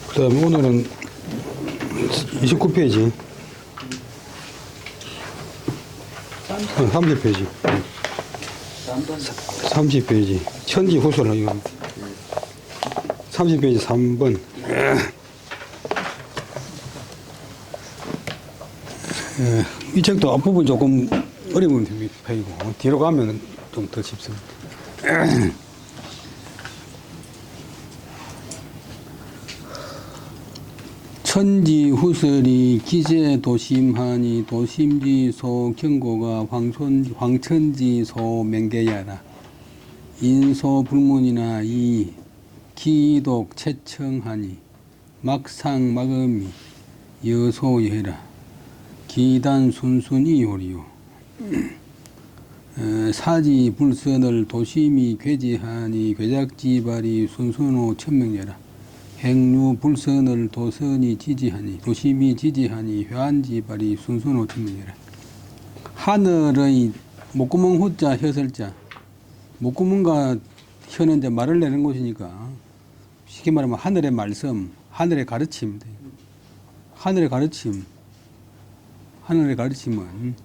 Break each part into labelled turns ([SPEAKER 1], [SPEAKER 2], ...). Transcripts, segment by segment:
[SPEAKER 1] 그 다음에 오늘은 29페이지. 30페이지. 30페이지. 천지 후설 이거. 30페이지 3번. 이 책도 앞부분 조금 어려운 편이고 뒤로 가면 좀 더 쉽습니다. 천지 후설이 기재 도심하니 도심지소 경고가 황천지소 맹계야라. 인소 불문이나 이 기독 채청하니 막상 막음이 여소여해라. 기단 순순이 요리요. 사지 불선을 도심이 괴지하니 괴작지발이 순순호 천명여라. 행류 불선을 도선이 지지하니 도심이 지지하니 회한지발이 순순호 천명여라. 하늘의 목구멍 후자 혀설자, 목구멍과 혀는 이제 말을 내는 곳이니까 쉽게 말하면 하늘의 말씀, 하늘의 가르침, 하늘의 가르침. 하늘의 가르침은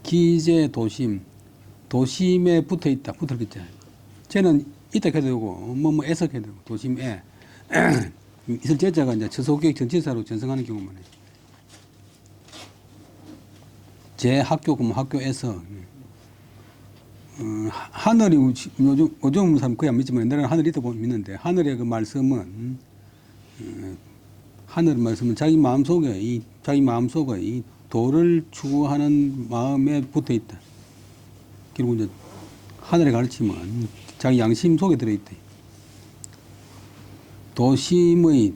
[SPEAKER 1] 기재 도심, 도심에 붙어 있다, 붙어있죠. 쟤는 있다 해도 되고, 애서 해도 되고, 도심에. 있을 제자가 이제 처소교육 전치사로 전승하는 경우만 해. 제 학교, 그럼 학교에서. 하늘이 요즘 사람 거의 안 믿지만 옛날에는 하늘이 있다 보면 믿는데, 하늘의 그 말씀은, 하늘 말씀은 자기 마음속에, 이 도를 추구하는 마음에 붙어 있다. 결국 이제 하늘의 가르침은 자기 양심 속에 들어있다. 도심의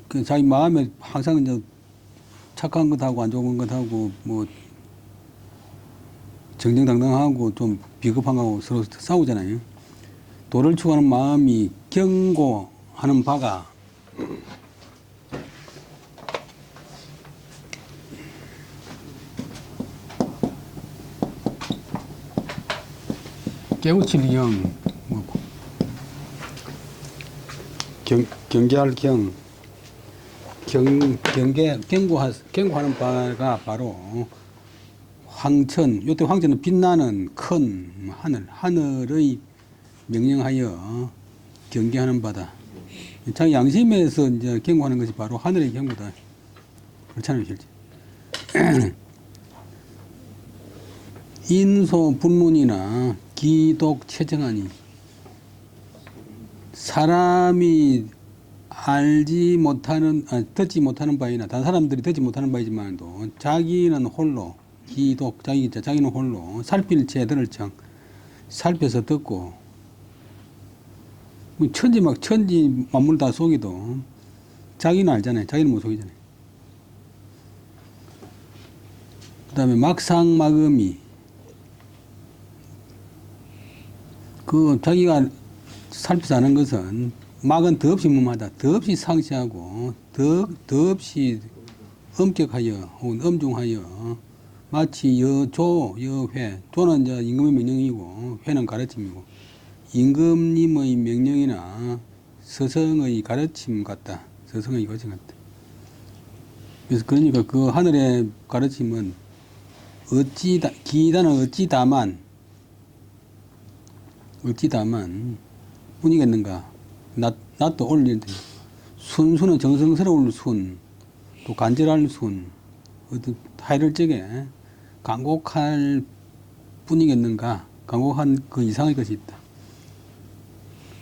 [SPEAKER 1] 그 자기 마음에 항상 이제 착한 것하고 안 좋은 것하고 뭐 정정당당하고 좀 비겁한 거하고 서로 싸우잖아요. 도를 추구하는 마음이 경고하는 바가 깨우칠 경, 경계할 경고하는 바가 바로 황천, 요때 황천은 빛나는 큰 하늘의 명령하여 경계하는 바다. 자기 양심에서 이제 경고하는 것이 바로 하늘의 경고다. 그렇잖아요, 실제. 인소 불문이나 기독 채정하니 사람이 알지 못하는, 듣지 못하는 바이나 다른 사람들이 듣지 못하는 바이지만도 자기는 홀로 기독, 자기는 홀로 살필 제들을 청 살펴서 듣고 천지 만물 다 속이도 자기는 알잖아요. 자기는 못 속이잖아요. 그 다음에 막상막음이 그 자기가 살펴서 아는 것은 막은 더없이 무마하다. 더없이 상시하고 더없이 엄격하여 혹은 엄중하여 마치 여조, 여회. 조는 이제 임금의 명령이고 회는 가르침이고 임금님의 명령이나 서성의 가르침 같다. 서성의 가르침 같다. 그래서 그러니까 그 하늘의 가르침은 기단은 어찌 다만 뿐이겠는가. 낫도 올리는데 순수는 정성스러울 순, 또 간절할 순, 어떤 타이를 적에 간곡할 뿐이겠는가. 간곡한 그 이상의 것이 있다.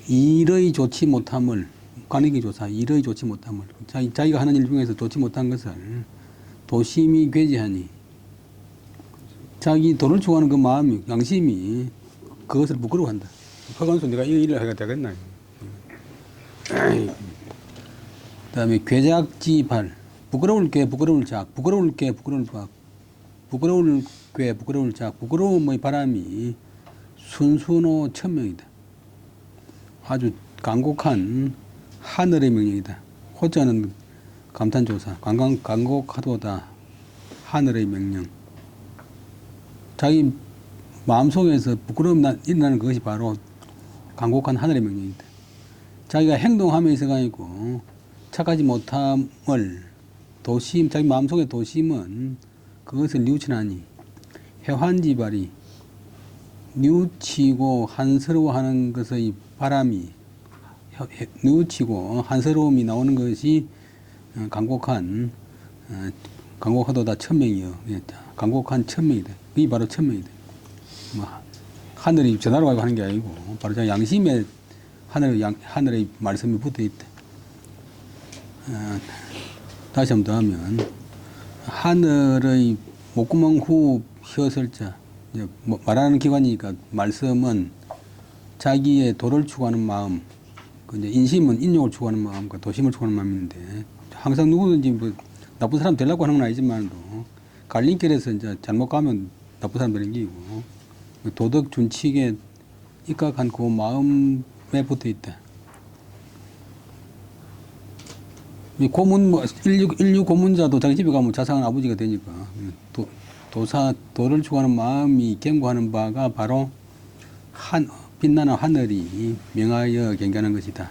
[SPEAKER 1] 일의 좋지 못함을, 관익의 조사, 일의 좋지 못함을, 자기가 하는 일 중에서 좋지 못한 것을 도심이 괴지하니 자기 도를 추구하는 그 마음이, 양심이 그것을 부끄러워한다. 허간소 내가 이 일을 해야 되겠나. 그 다음에 괴작지발. 부끄러울 게 부끄러울 작. 부끄러울 게 부끄러울 박. 부끄러울 게 부끄러울 작. 부끄러움의 바람이 순순호 천명이다. 아주 간곡한 하늘의 명령이다. 호자는 감탄조사. 간곡하도다. 하늘의 명령. 자기 마음속에서 부끄러움 일어나는 것이 바로 간곡한 하늘의 명령이다. 자기가 행동함에 있어가지고 착하지 못함을 도심, 자기 마음속의 도심은 그것을 뉘우치나니 해환지발이 뉘우치고 한스러워하는 것의 바람이 뉘우치고 한스러움이 나오는 것이 간곡하도다 천명이요. 간곡한 천명이다. 그게 바로 천명이다. 뭐 하늘이 전화로 가고 하는 게 아니고 바로 저 양심에 하늘의 말씀이 붙어 있다. 다시 한 번 더 하면 하늘의 목구멍 후 혀설자 말하는 기관이니까 말씀은 자기의 도를 추구하는 마음, 이제 인심은 인욕을 추구하는 마음과 도심을 추구하는 마음인데 항상 누구든지 뭐 나쁜 사람 되려고 하는 건 아니지만도 갈림길에서 이제 잘못 가면 나쁜 사람 되는 게이고 도덕 준칙에 입각한 그 마음에 붙어 있다. 이 고문 인류 고문자도 자기 집에 가면 자상한 아버지가 되니까 도를 추구하는 마음이 경고하는 바가 바로 빛나는 하늘이 명하여 경계하는 것이다.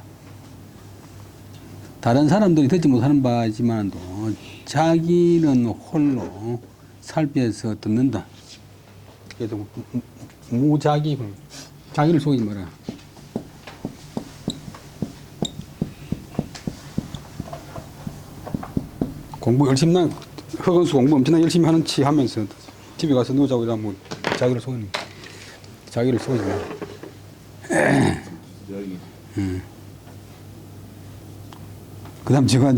[SPEAKER 1] 다른 사람들이 듣지 못하는 바지만도 자기는 홀로 살피해서 듣는다. 그래서 무자기, 자기를 속이지 마라. 공부 열심히 허건수 공부 엄청나게 열심히 하는 치 하면서 집에 가서 누우자고 이러면 자기를 속이는 거야. 자기를 속이지 마라. 그 다음 제가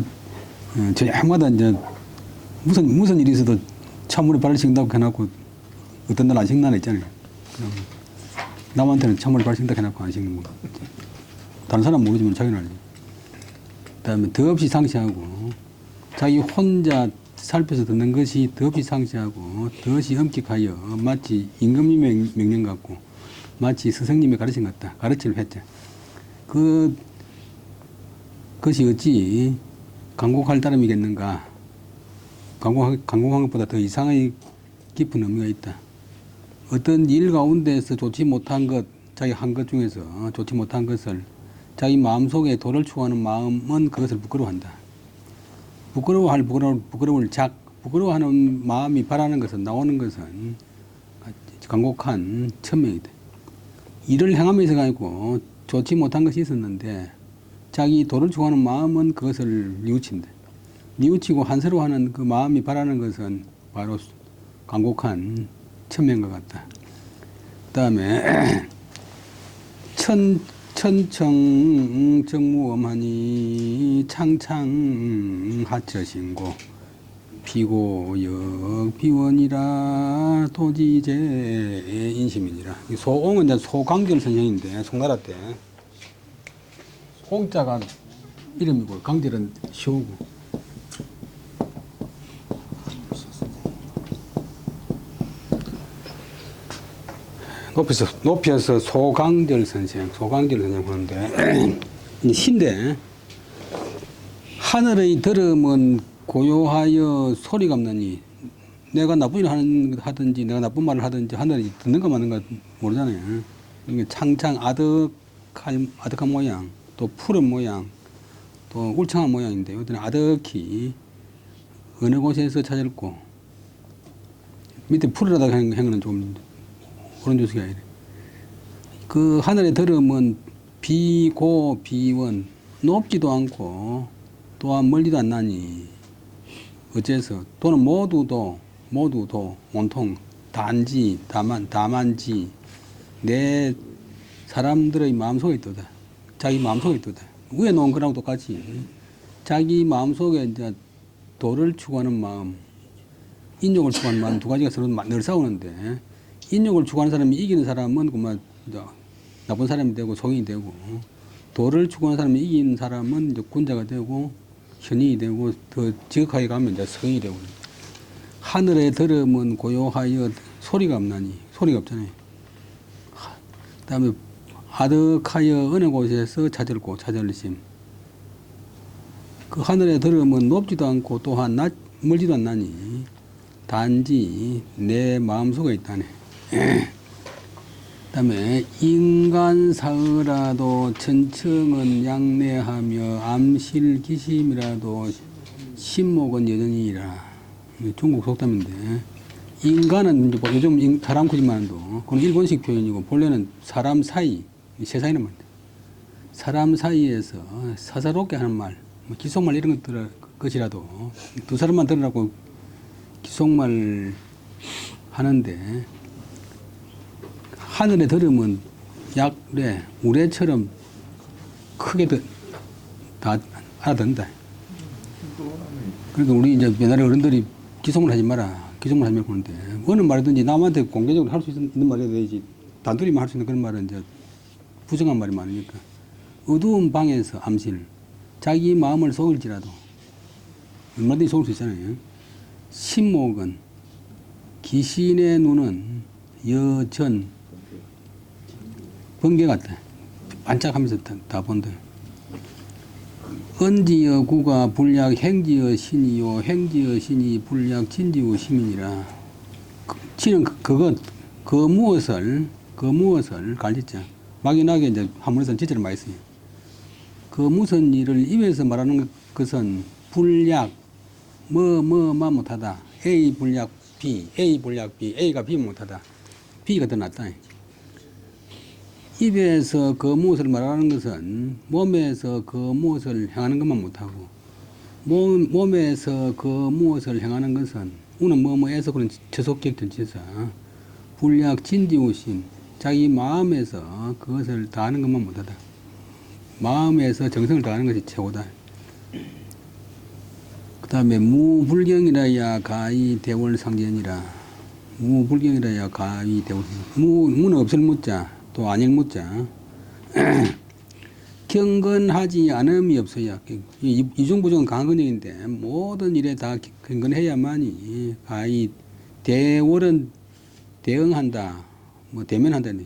[SPEAKER 1] 저녁마다 이제 무슨 일이 있어도 찬물에 발을 씻는다고 해놓고 어떤 날 안 씻는 날 있잖아요. 남한테는 찬물에 발을 씻는다고 해놓고 안 씻는 거. 다른 사람 모르지만 자기는 알지. 그 다음에 더없이 상시하고 자기 혼자 살펴서 듣는 것이 더없이 상시하고 더없이 엄격하여 마치 임금님의 명령 같고 마치 스승님의 가르침 같다. 가르침을 했죠. 그것이 어찌 간곡할 따름이겠는가. 간곡한 것보다 더 이상의 깊은 의미가 있다. 어떤 일 가운데서 좋지 못한 것, 자기 한 것 중에서 좋지 못한 것을 자기 마음속에 도를 추구하는 마음은 그것을 부끄러워한다. 부끄러워하는 마음이 바라는 것은 나오는 것은 간곡한 천명이다. 일을 행하면서가 아니고 좋지 못한 것이 있었는데 자기 도를 추구하는 마음은 그것을 뉘우친다. 뉘우치고 한스러워하는 그 마음이 바라는 것은 바로 간곡한 천명과 같다. 그 다음에 천청 정무엄하니 창창 하처신고 비고역 비원이라 도지제 인심이니라. 소옹은 이제 소강절 선생인데 송나라 때 홍자가 이름이고 강절은 시호고. 높여서 소강절 선생 하는데 신데 하늘의 들음은 고요하여 소리가 없느니 내가 나쁜 일을 하든지 내가 나쁜 말을 하든지 하늘이 듣는가 마는가 모르잖아요. 이게 창창 아득한 모양, 또 푸른 모양, 또 울창한 모양인데 이것들은 아득히 어느 곳에서 찾을고 밑에 푸르다고 하는 거는 좀 그런 주석이 아니래. 그 하늘의 들음은 비고 비원 높지도 않고 또한 멀지도 않나니 어째서 또는 모두도 온통 단지 다만지 내 사람들의 마음속에 있도다. 자기 마음속에 있도다. 위에 놓은 거랑 똑같이 자기 마음속에 이제 도를 추구하는 마음, 인욕을 추구하는 마음 두 가지가 서로 늘 싸우는데 인욕을 추구하는 사람이 이기는 사람은 그만 나쁜 사람이 되고 성인이 되고 도를 추구하는 사람이 이기는 사람은 이제 군자가 되고 현인이 되고 더 지극하게 가면 이제 성인이 되고. 하늘의 들음은 고요하여 소리가 없나니 소리가 없잖아요. 그다음에 아득하여 어느 곳에서 찾을심. 그 하늘의 들음은 높지도 않고 또한 멀지도 않나니 단지 내 마음속에 있다네. 그다음에 인간 사의라도 천청은 양내하며 암실 기심이라도 신목은 여전이라. 중국 속담인데 인간은 이제 요즘 사람 크지만도 그건 일본식 표현이고 본래는 사람 사이 세상이란 말인데 사람 사이에서 사사롭게 하는 말, 뭐 기속말 이런 것이라도 두 사람만 들으라고 기속말 하는데 하늘에 들으면 약래 우레처럼 크게 다 알아듣는다. 그러니까 우리 이제 옛날에 어른들이 기속말 하지 마라, 기속말 하지 말고 하는데 어느 말이든지 남한테 공개적으로 할 수 있는 말이 되지 단둘이만 할 수 있는 그런 말은 이제 부정한 말이 많으니까. 어두운 방에서 암실, 자기 마음을 속일지라도 얼마든지 속을 수 있잖아요. 신목은 귀신의 눈은 여전 번개 같다. 반짝하면서 다 본다. 언지여 구가 불약 행지여 신이요 행지여 신이 불약 진지요 시민이라. 지는 그 무엇을 갈리자. 막연하게 이제 한문에서는 지체를 많이 써요. 그 무슨 일을 입에서 말하는 것은 불약 마 못하다. A 불약 B, A 불약 B, A가 B 못하다. B가 더 낫다. 입에서 그 무엇을 말하는 것은 몸에서 그 무엇을 행하는 것만 못하고 몸에서 그 무엇을 행하는 것은 우는 뭐뭐에서 그런 저속격전 지사 불약 진지우심 자기 마음에서 그것을 다하는 것만 못하다. 마음에서 정성을 다하는 것이 최고다. 그 다음에 무불경이라야 가히 대월상전이라. 무불경이라야 가히 대월상전. 무는 없을 무자 또 아닐 무자. 경건하지 않음이 없어야. 이중부정은 강한 근역인데 모든 일에 다 경건해야만이 가히 대월은 대응한다. 뭐 대면한다니.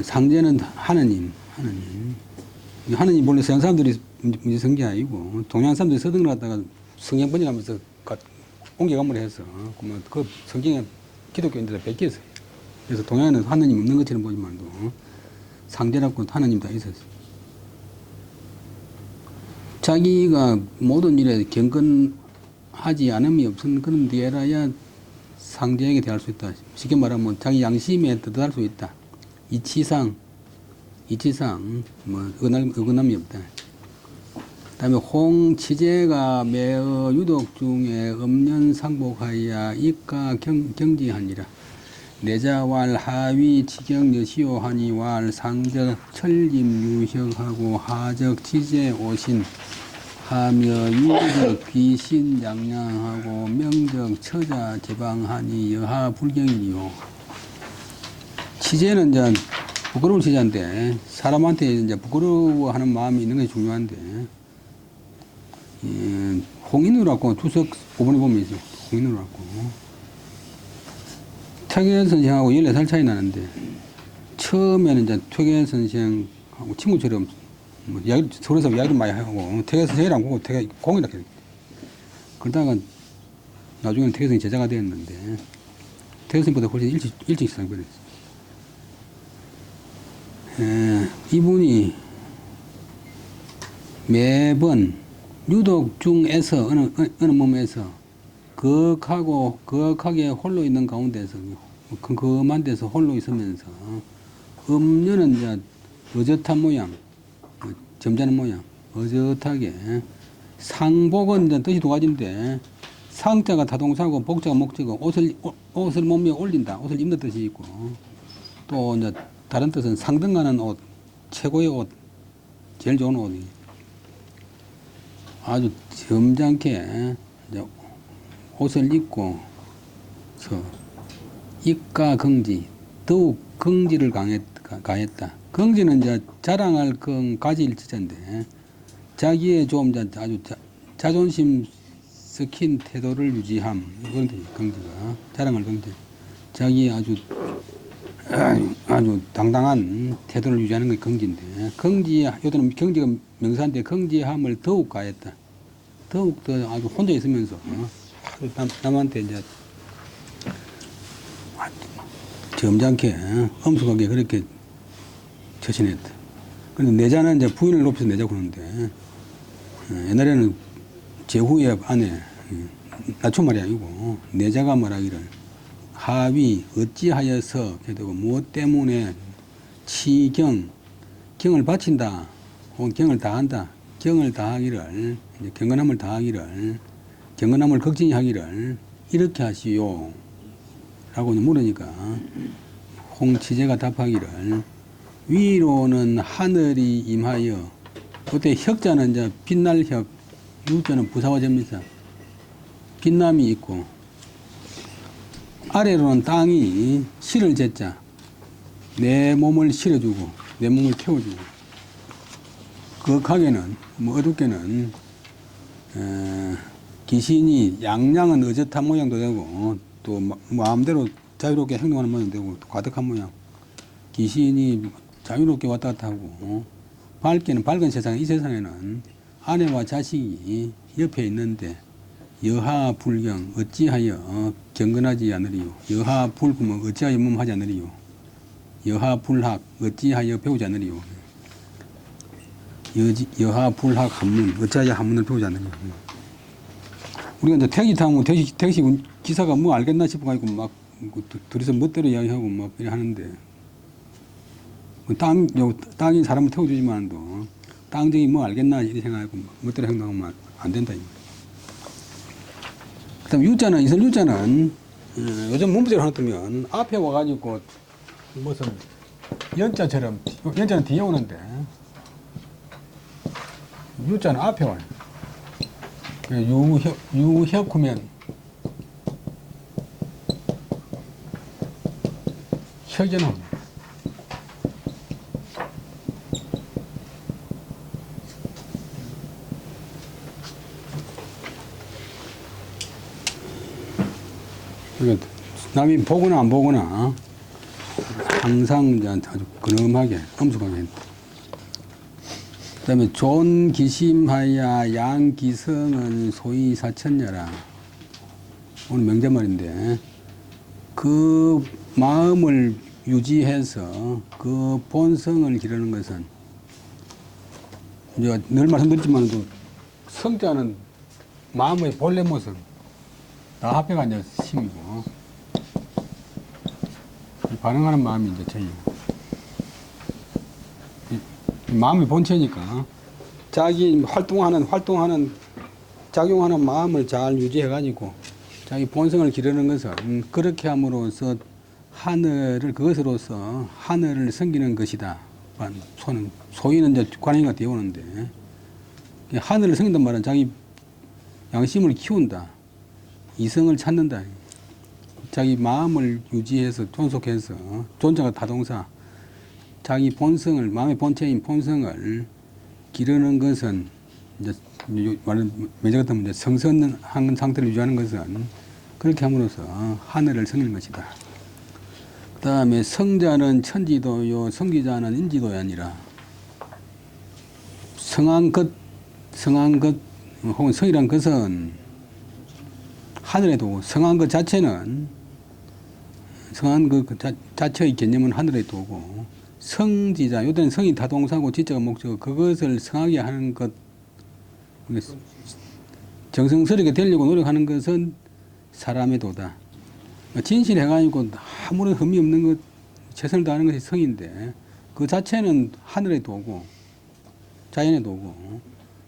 [SPEAKER 1] 상제는 하느님. 하느님 본래 서양 사람들이 문제 성게 아니고 동양 사람들이 서등을 갖다가 성경 번역하면서 옮겨감을 해서 그 성경에 기독교인들이 베꼈어요. 그래서 동양에는 하느님 없는 것처럼 보지만도 상제라고 하느님 다 있었어요. 자기가 모든 일에 경건하지 않음이 없은 그런 데라야 상제에게 대할 수 있다. 쉽게 말하면 자기 양심에 뜯어할 수 있다. 이치상 뭐 어긋남이 없다. 그다음에 홍치제가 매어 유독 중에 음년상복하여 입가 경지하니라. 내자왈 하위 지경 여시오 하니왈 상적 철림 유혁하고 하적 지제 오신 하며 유적 귀신 양양하고 명적 처자 제방하니 여하 불경이니요. 치제는 이제 부끄러운 치자인데 사람한테 이제 부끄러워하는 마음이 있는 것이 중요한데 홍인우라고 주석 5번에 보면 있어요. 홍인우라고 퇴계 선생하고 14살 차이 나는데 처음에는 이제 퇴계 선생하고 친구처럼 뭐 서로서 이야기도 많이 하고 퇴계 선생이랑 보고 퇴계 공이라 그래. 그러다가 나중에는 퇴계 선생이 제자가 되었는데 퇴계 선생보다 훨씬 일찍 시작이 버렸어요. 이분이 매번 유독 중에서 어느 몸에서 거하게 홀로 있는 가운데서 금한 데서 홀로 있으면서 음녀는 이제 어젓한 모양, 점잖은 모양, 어젓하게 상복은 이제 뜻이 두 가지인데 상자가 타동사고 복자가 목자고 옷을 몸에 올린다, 옷을 입는 뜻이 있고 또 이제 다른 뜻은 상등하는 옷, 최고의 옷, 제일 좋은 옷이 아주 점잖게 옷을 입고 입가 긍지, 더욱 긍지를 가했다. 긍지는 이제 자랑할 가지일 지자인데 자기의 좀 아주 자존심 섞인 태도를 유지함. 이건 긍지가 자랑할 긍지. 자기 아주 당당한 태도를 유지하는 게 긍지인데 요새는 경지가 명사인데 긍지함을 더욱 가했다. 더욱 더 아주 혼자 있으면서 남한테 이제 점잖게 엄숙하게 그렇게 처신했다. 그런데 내자는 이제 부인을 높여서 내자 그러는데 옛날에는 제후의 아내 낮춤말이 아니고 내자가 말하기를 하위 어찌하여서 되고 무엇 때문에 치경 경을 바친다 혹은 경을 다한다 경을 다하기를 이제 경건함을 다하기를 경건함을 극진히 하기를 이렇게 하시오 라고 물으니까 홍치제가 답하기를 위로는 하늘이 임하여 그때 혁자는 이제 빛날 혁 유자는 부사화제입니다. 빛남이 있고 아래로는 땅이 실을 제자 내 몸을 실어주고 내 몸을 태워주고 극하게는 뭐 어둡게는 귀신이 양양은 어젓한 모양도 되고 또 마음대로 자유롭게 행동하는 모양도 되고 또 가득한 모양 귀신이 자유롭게 왔다 갔다 하고 밝게는 밝은 세상 이 세상에는 아내와 자식이 옆에 있는데 여하불경 어찌하여 경건하지 않으리요 여하불구멍 어찌하여 몸하지 않으리요 여하불학 어찌하여 배우지 않으리요 여하불학 한문 어찌하여 한문을 배우지 않으리요. 우리가 이제 택시 타면 택시 기사가 뭐 알겠나 싶어가지고 막 둘이서 멋대로 이야기하고 막 이래 하는데 땅이 사람을 태워주지만도 땅정이 뭐 알겠나 이렇게 생각하고 멋대로 행동하면 안 된다. 그 다음 유자는 이슬 유자는 요즘 문부제로 하나 뜨면 앞에 와가지고 무슨 연자처럼 연자는 뒤에 오는데 유자는 앞에 와요. 유혁후면 혁전은 그러니까 남이 보거나 안 보거나 항상 아주 근엄하게 엄숙하게 했다. 그 다음에 존기심하야 양기성은 소위 사천녀라. 오늘 명제말인데 그 마음을 유지해서 그 본성을 기르는 것은 이제 늘 말씀드렸지만도 성자는 마음의 본래 모습 다 합해가 이제 심이고 반응하는 마음이 이제 저이고 마음이 본체니까 자기 활동하는 작용하는 마음을 잘 유지해가지고 자기 본성을 기르는 것은 그렇게 함으로써 그것으로서 하늘을 섬기는 것이다. 소위는 이제 관행이가 되어 오는데 하늘을 섬긴단 말은 자기 양심을 키운다. 이성을 찾는다. 자기 마음을 유지해서 존속해서 존자가 타동사 자기 본성을 마음의 본체인 본성을 기르는 것은 이제 말은 매제 같은 이제 성선한 상태를 유지하는 것은 그렇게 함으로써 하늘을 섬기는 것이다. 그 다음에 성자는 천지도요 성기자는 인지도가 아니라 성한 것 혹은 성이란 것은 하늘에 두고 성한 것 자체는 성한 그 자체의 개념은 하늘에 두고 성지자 요때는 성이 다동사고 지자가 목적 그것을 성하게 하는 것 정성스럽게 되려고 노력하는 것은 사람의 도다. 진실해가지고 아무런 흠이 없는 것 최선을 다하는 것이 성인데 그 자체는 하늘에 도고 자연에 도고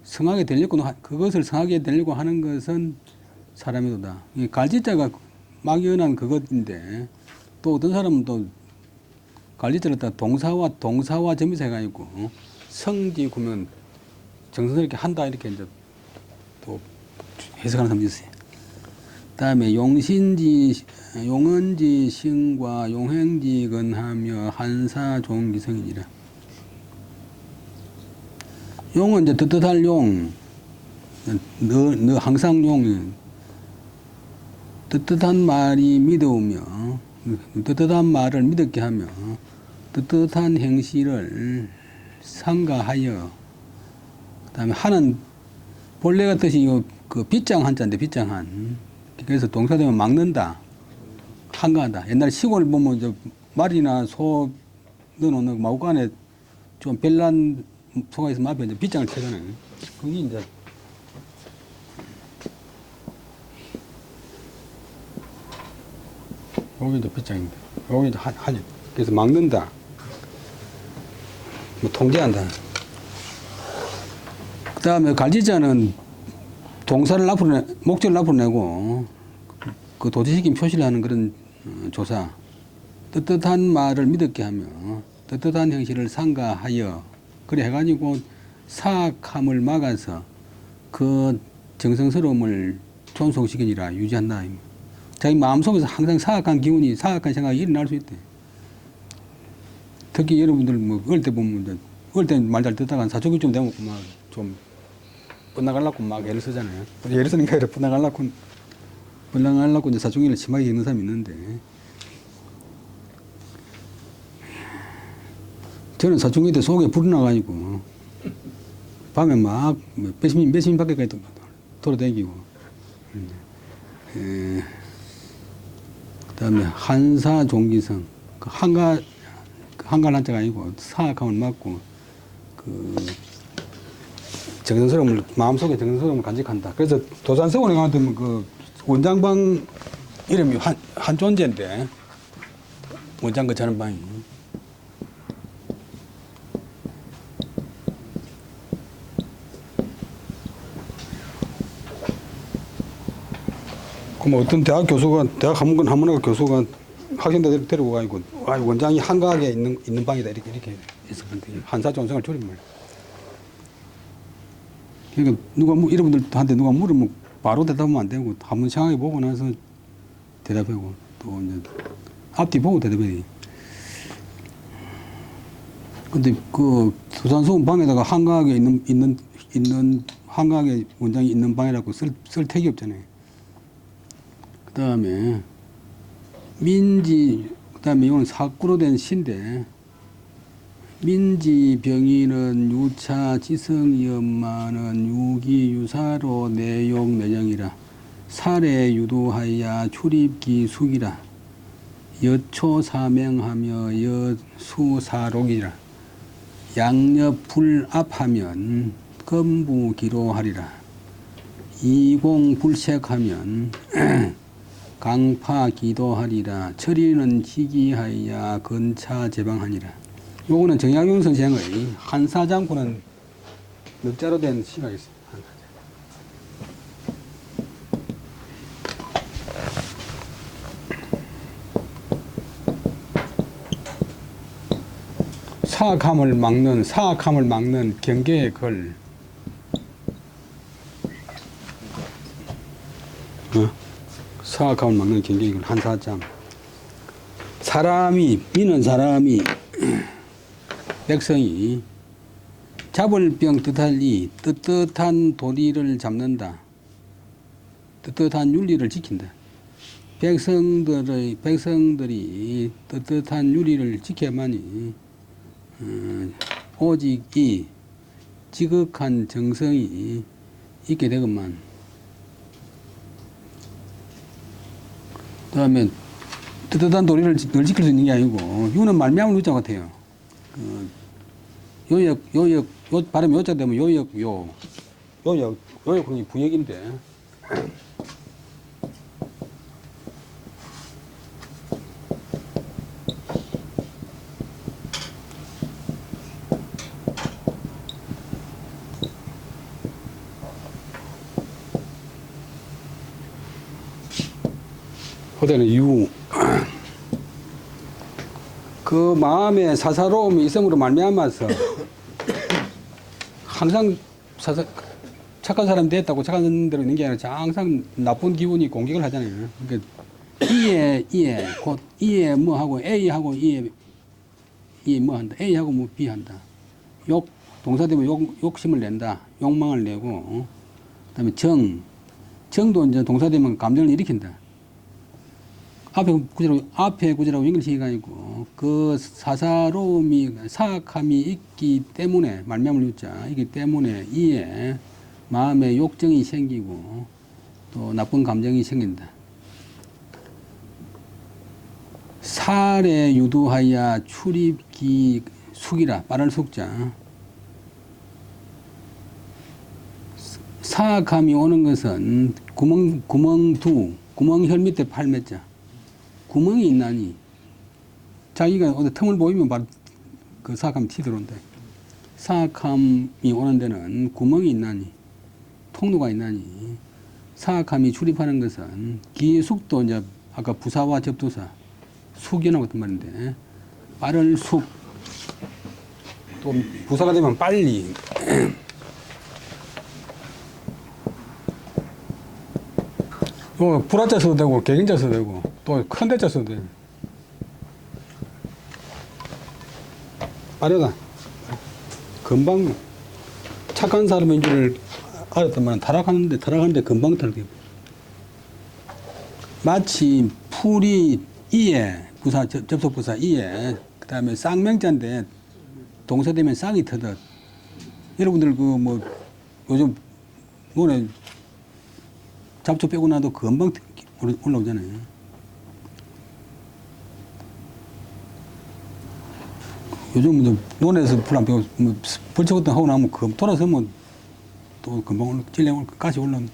[SPEAKER 1] 성하게 되려고 그것을 성하게 되려고 하는 것은 사람의 도다. 갈지자가 막연한 그것인데 또 어떤 사람은 또 관리자를 따라 동사와 점에서 해가지고 성지 구면 정성스럽게 한다 이렇게 이제 또 해석하는 사람이 있어요. 다음에 용은지 신과 용행지 근하며 한사 종기성이니라. 용은 이제 뜨뜻할 용, 너 항상 용, 뜨뜻한 말이 믿어오며 뜨뜻한 말을 믿었게 하며 뜨뜻한 행실을 상가하여 그다음에 하는 본래가 뜻이 그 빗장 한자인데 빗장 한 그래서 동사되면 막는다 한가하다. 옛날 시골 보면 저 말이나 소 넣어놓는 마구간 안에 좀 별난 소가 있으면 앞에 이제 빗장을 쳐잖아요. 그게 이제 여기 이제 빗장인데, 여기 이제 그래서 막는다. 뭐 통제한다. 그 다음에 갈지자는 동사를 앞으로 목적을 앞으로 내고 그 도지시킨 표시를 하는 그런 조사. 떳떳한 말을 믿었게 하며 떳떳한 형식을 상가하여 그래 해가지고 사악함을 막아서 그 정성스러움을 존속시키니라 유지한다. 자기 마음속에서 항상 사악한 기운이 사악한 생각이 일어날 수 있대. 특히 여러분들 뭐 어릴 때 보면 어릴 때 말 잘 듣다가 사춘기 좀 되면 막 좀 뻗나가려고 막 애를 쓰잖아요. 애를 쓰는 게 아니라 뻗나가려고 이제 사춘기를 심하게 겪는 사람이 있는데 저는 사춘기 때 속에 불이 나가지고 밤에 막 몇십 밖에까지 돌아다니고 그 다음에 한사종기성 한가한 자가 아니고 사악함을 막고 그 정성스러움을 마음속에 정성스러움을 간직한다. 그래서 도산서원에 가면 그 원장방 이름이 한존재인데 원장 그 자는 방이 그럼 어떤 대학 한문학과 교수가 학생들 데리고 가지고 원장이 한가하게 있는 방이다 이렇게 해서 한사존성을 줄이면 그러니까 여러분들한테 누가 물으면 바로 대답하면 안 되고 한번 생각해 보고 나서 대답하고 또 이제 앞뒤 보고 대답해야 돼. 근데 그 도산소음 방에다가 한가하게 있는 한가하게 원장이 있는 방이라고 쓸 택이 없잖아요. 그다음에 그다음에 이건 사구로 된 시인데 민지 병인은 유차 지성이 엄마는 유기 유사로 내용 내정이라 살에 유도하여 출입기 숙이라 여초 사명하며 여수사록이라 양옆 불압하면 건부 기로하리라 이공 불색하면 강파 기도하리라 처리는 지기하여 근차 제방하니라. 요거는 정약용 선생의 한사장구는 넉자로 된 시가 있어요. 사악함을 막는 경계의 걸. 사악함을 막는 경계의 걸 한사장. 미는 사람이 백성이 잡을 병 뜻할리 떳떳한 도리를 잡는다. 떳떳한 윤리를 지킨다. 백성들이 떳떳한 윤리를 지켜야만이 오직 이 지극한 정성이 있게 되건만. 그 다음에 떳떳한 도리를 늘 지킬 수 있는 게 아니고 유는 말미암을 유자 같아요. 발음 요자 되면 요역은 부역인데 호대는 유. 그 마음에 사사로움이 있음으로 말미암아서 항상 착한 사람 됐다고 착한 대로 있는 게 아니라 항상 나쁜 기운이 공격을 하잖아요. 그러니까 곧 이에 뭐 하고 A하고 이에 뭐 한다. A하고 뭐 B 한다. 동사 되면 욕심을 낸다. 욕망을 내고 그다음에 정도 이제 동사 되면 감정을 일으킨다. 앞에 구절하고 연결시키가 아니고 그 사사로움이 있기 때문에 말미암을 유자 있기 때문에 이에 마음에 욕정이 생기고 또 나쁜 감정이 생긴다. 살에 유도하여 출입기 숙이라 빠를 숙자. 사악함이 오는 것은 구멍 혈 밑에 팔매자. 구멍이 있나니 자기가 어디 틈을 보이면 바로 그 사악함이 튀들어온다. 사악함이 오는 데는 구멍이 있나니 통로가 있나니 사악함이 출입하는 것은 기의 숙도 이제 아까 부사와 접두사 숙이라고 했던 말인데 빠를 숙 또 부사가 되면 빨리 불화자 써도 되고 개인자 써도 되고 또 큰 대자 써도 돼. 빠르다. 금방 착한 사람인 줄을 알았더만 타락하는데 금방 타락해. 마치 풀이 이에 부사 접속 부사 이에 그다음에 쌍명자인데 동사되면 쌍이 터듯. 여러분들 그 뭐 요즘 뭐네 잡초 빼고 나도 금방 올라오잖아요. 요즘 논에서 풀 안 빼고 벌초 같은 거 하고 나면 돌아서면 또 금방 찔레고 가시 올라오면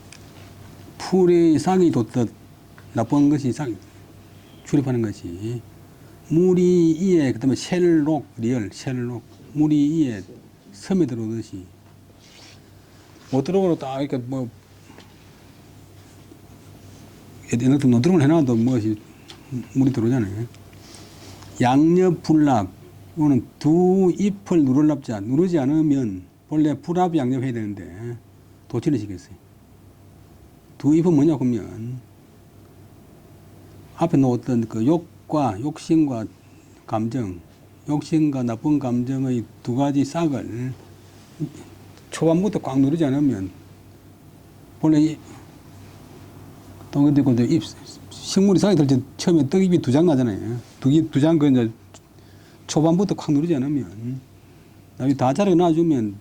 [SPEAKER 1] 풀이 싹이 돋듯 나쁜 것이 싹 출입하는 것이 물이 이에 그다음에 셀록 물이 이에 섬에 들어오듯이 못 들어오고 딱 이렇게 뭐 예를 들어 노드름을 해놔도 무엇이 물이 들어오잖아요. 양옆 불납 이거는 두 잎을 누르랍자 누르지 않으면 본래 불합이 양옆해야 되는데 도치를 시켰어요. 두 잎은 뭐냐 그러면 앞에 놓았던 그 욕심과 감정, 욕심과 나쁜 감정의 두 가지 싹을 초반부터 꽉 누르지 않으면 본래 또 근데 식물이 싹이 들 때 처음에 떡잎이 두 장 나잖아요. 두 장 그 이제 초반부터 꽉 누르지 않으면 나중에 다 자라게 놔주면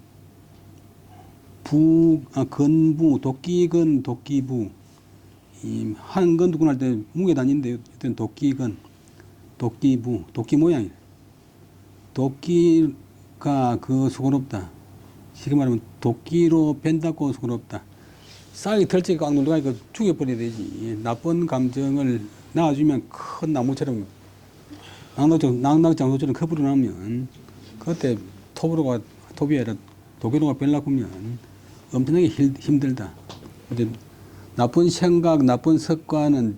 [SPEAKER 1] 건부, 도끼건, 도끼부 이 한 건 두건 할 때 무게 다니는데 이때는 도끼건, 도끼부, 도끼 모양이에요. 도끼가 그 수고롭다. 쉽게 말하면 도끼로 벤다고 수고롭다. 싹이 털째 꽉 눌러가니까 죽여버려야 되지. 나쁜 감정을 낳아주면 큰 나무처럼 낙낙장소처럼 커버려 나면 그때 토비에라 도끼로가 뺄라고 하면 엄청나게 힘들다. 근데 나쁜 생각, 나쁜 습관은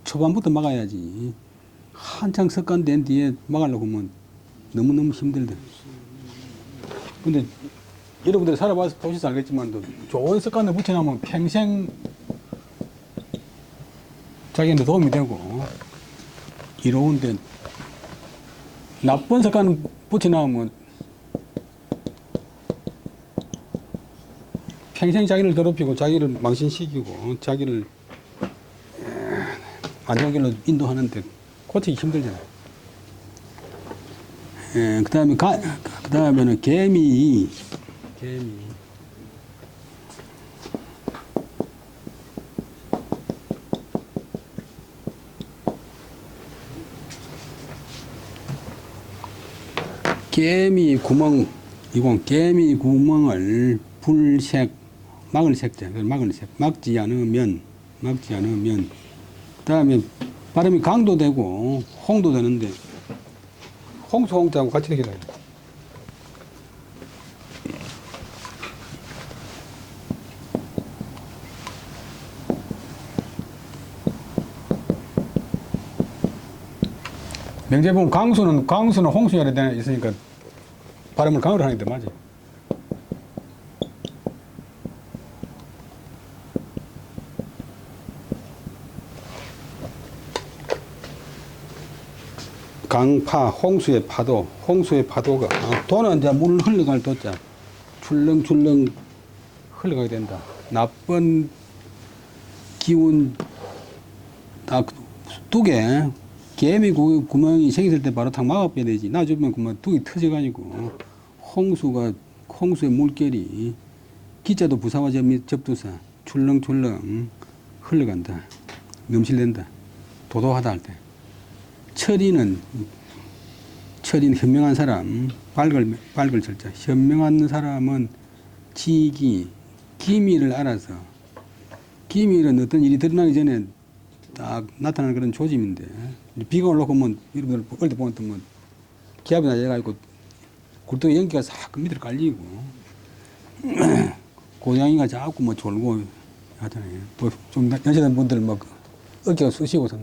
[SPEAKER 1] 초반부터 막아야지. 한창 습관된 뒤에 막으려고 하면 너무너무 힘들다. 근데 여러분들이 살아봐서 보셔서 알겠지만 좋은 습관을 붙여놓으면 평생 자기한테 도움이 되고 이로운데 나쁜 습관 붙여놓으면 평생 자기를 더럽히고 자기를 망신시키고 자기를 안 좋은 길로 인도하는데 고치기 힘들잖아요. 그 다음에는 개미. 개미 구멍, 이건 개미 구멍을 불색, 막을 색자, 막지 않으면, 그 다음에 발음이 강도 되고, 홍도 되는데, 홍수 홍자하고 같이 되게 돼요. 명제 보면 강수는 홍수열에 대해 있으니까 발음을 강으로 하는데 맞지? 강파, 홍수의 파도가 도는 이제 물 흘러갈 도자 출렁출렁 흘러가게 된다. 나쁜 기운 뚝에 개미 구멍이 생겼을 때 바로 탁 막아빼야 되지. 놔주면 그만 뚝이 터져가지고 홍수의 물결이 기자도 부사와 접두사 출렁출렁 흘러간다. 넘실댄다. 도도하다 할 때. 철이는 현명한 사람, 밝을 철자. 현명한 사람은 기미를 알아서, 기미는 어떤 일이 드러나기 전에 딱 나타나는 그런 조짐인데, 비가 올라오고 뭐 여러분들 어릴 때 보면 뭐 기압이 낮아가지고 굴뚝에 연기가 싹 밑으로 깔리고 고양이가 자꾸 뭐 졸고 하잖아요. 또 좀 연세된 분들 막 어깨가 쑤시고서.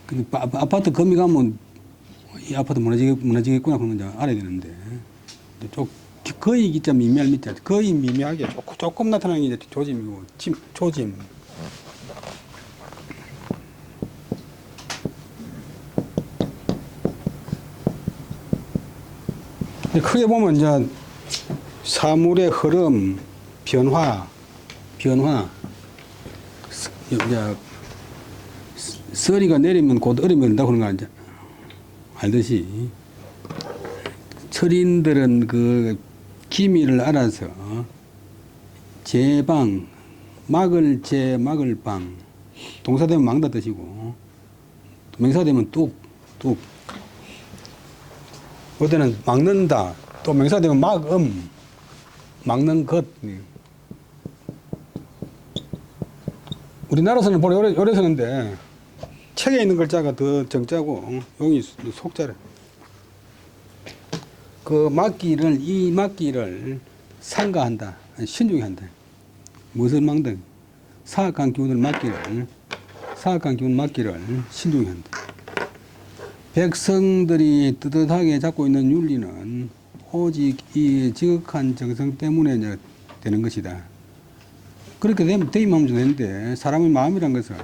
[SPEAKER 1] 근데 아파트 거미 가면 이 아파트 무너지겠구나 그런 건 알아야 되는데, 거의 진짜 미미할 밑에 거의 미미하게 조금 나타나는 게 이제 조짐이고 조짐. 크게 보면 이제 사물의 흐름, 변화, 이제 서리가 내리면 곧 얼음이 온다 그런 거 이제 알듯이 철인들은 그 기미를 알아서 제방, 막을 방, 동사되면 막다 뜻이고 명사되면 뚝. 그때는 막는다. 또 명사되면 막는 것. 우리나라에서는 오래 쓰는데 책에 있는 글자가 더 정자고 용이 속자래. 이 막기를 상가한다. 신중히 한다. 무엇을 막다? 사악한 기운을 막기를 신중히 한다. 백성들이 떳떳하게 잡고 있는 윤리는 오직 이 지극한 정성 때문에 이제 되는 것이다. 그렇게 되면 되기만 하면 되는데, 사람의 마음이란 것은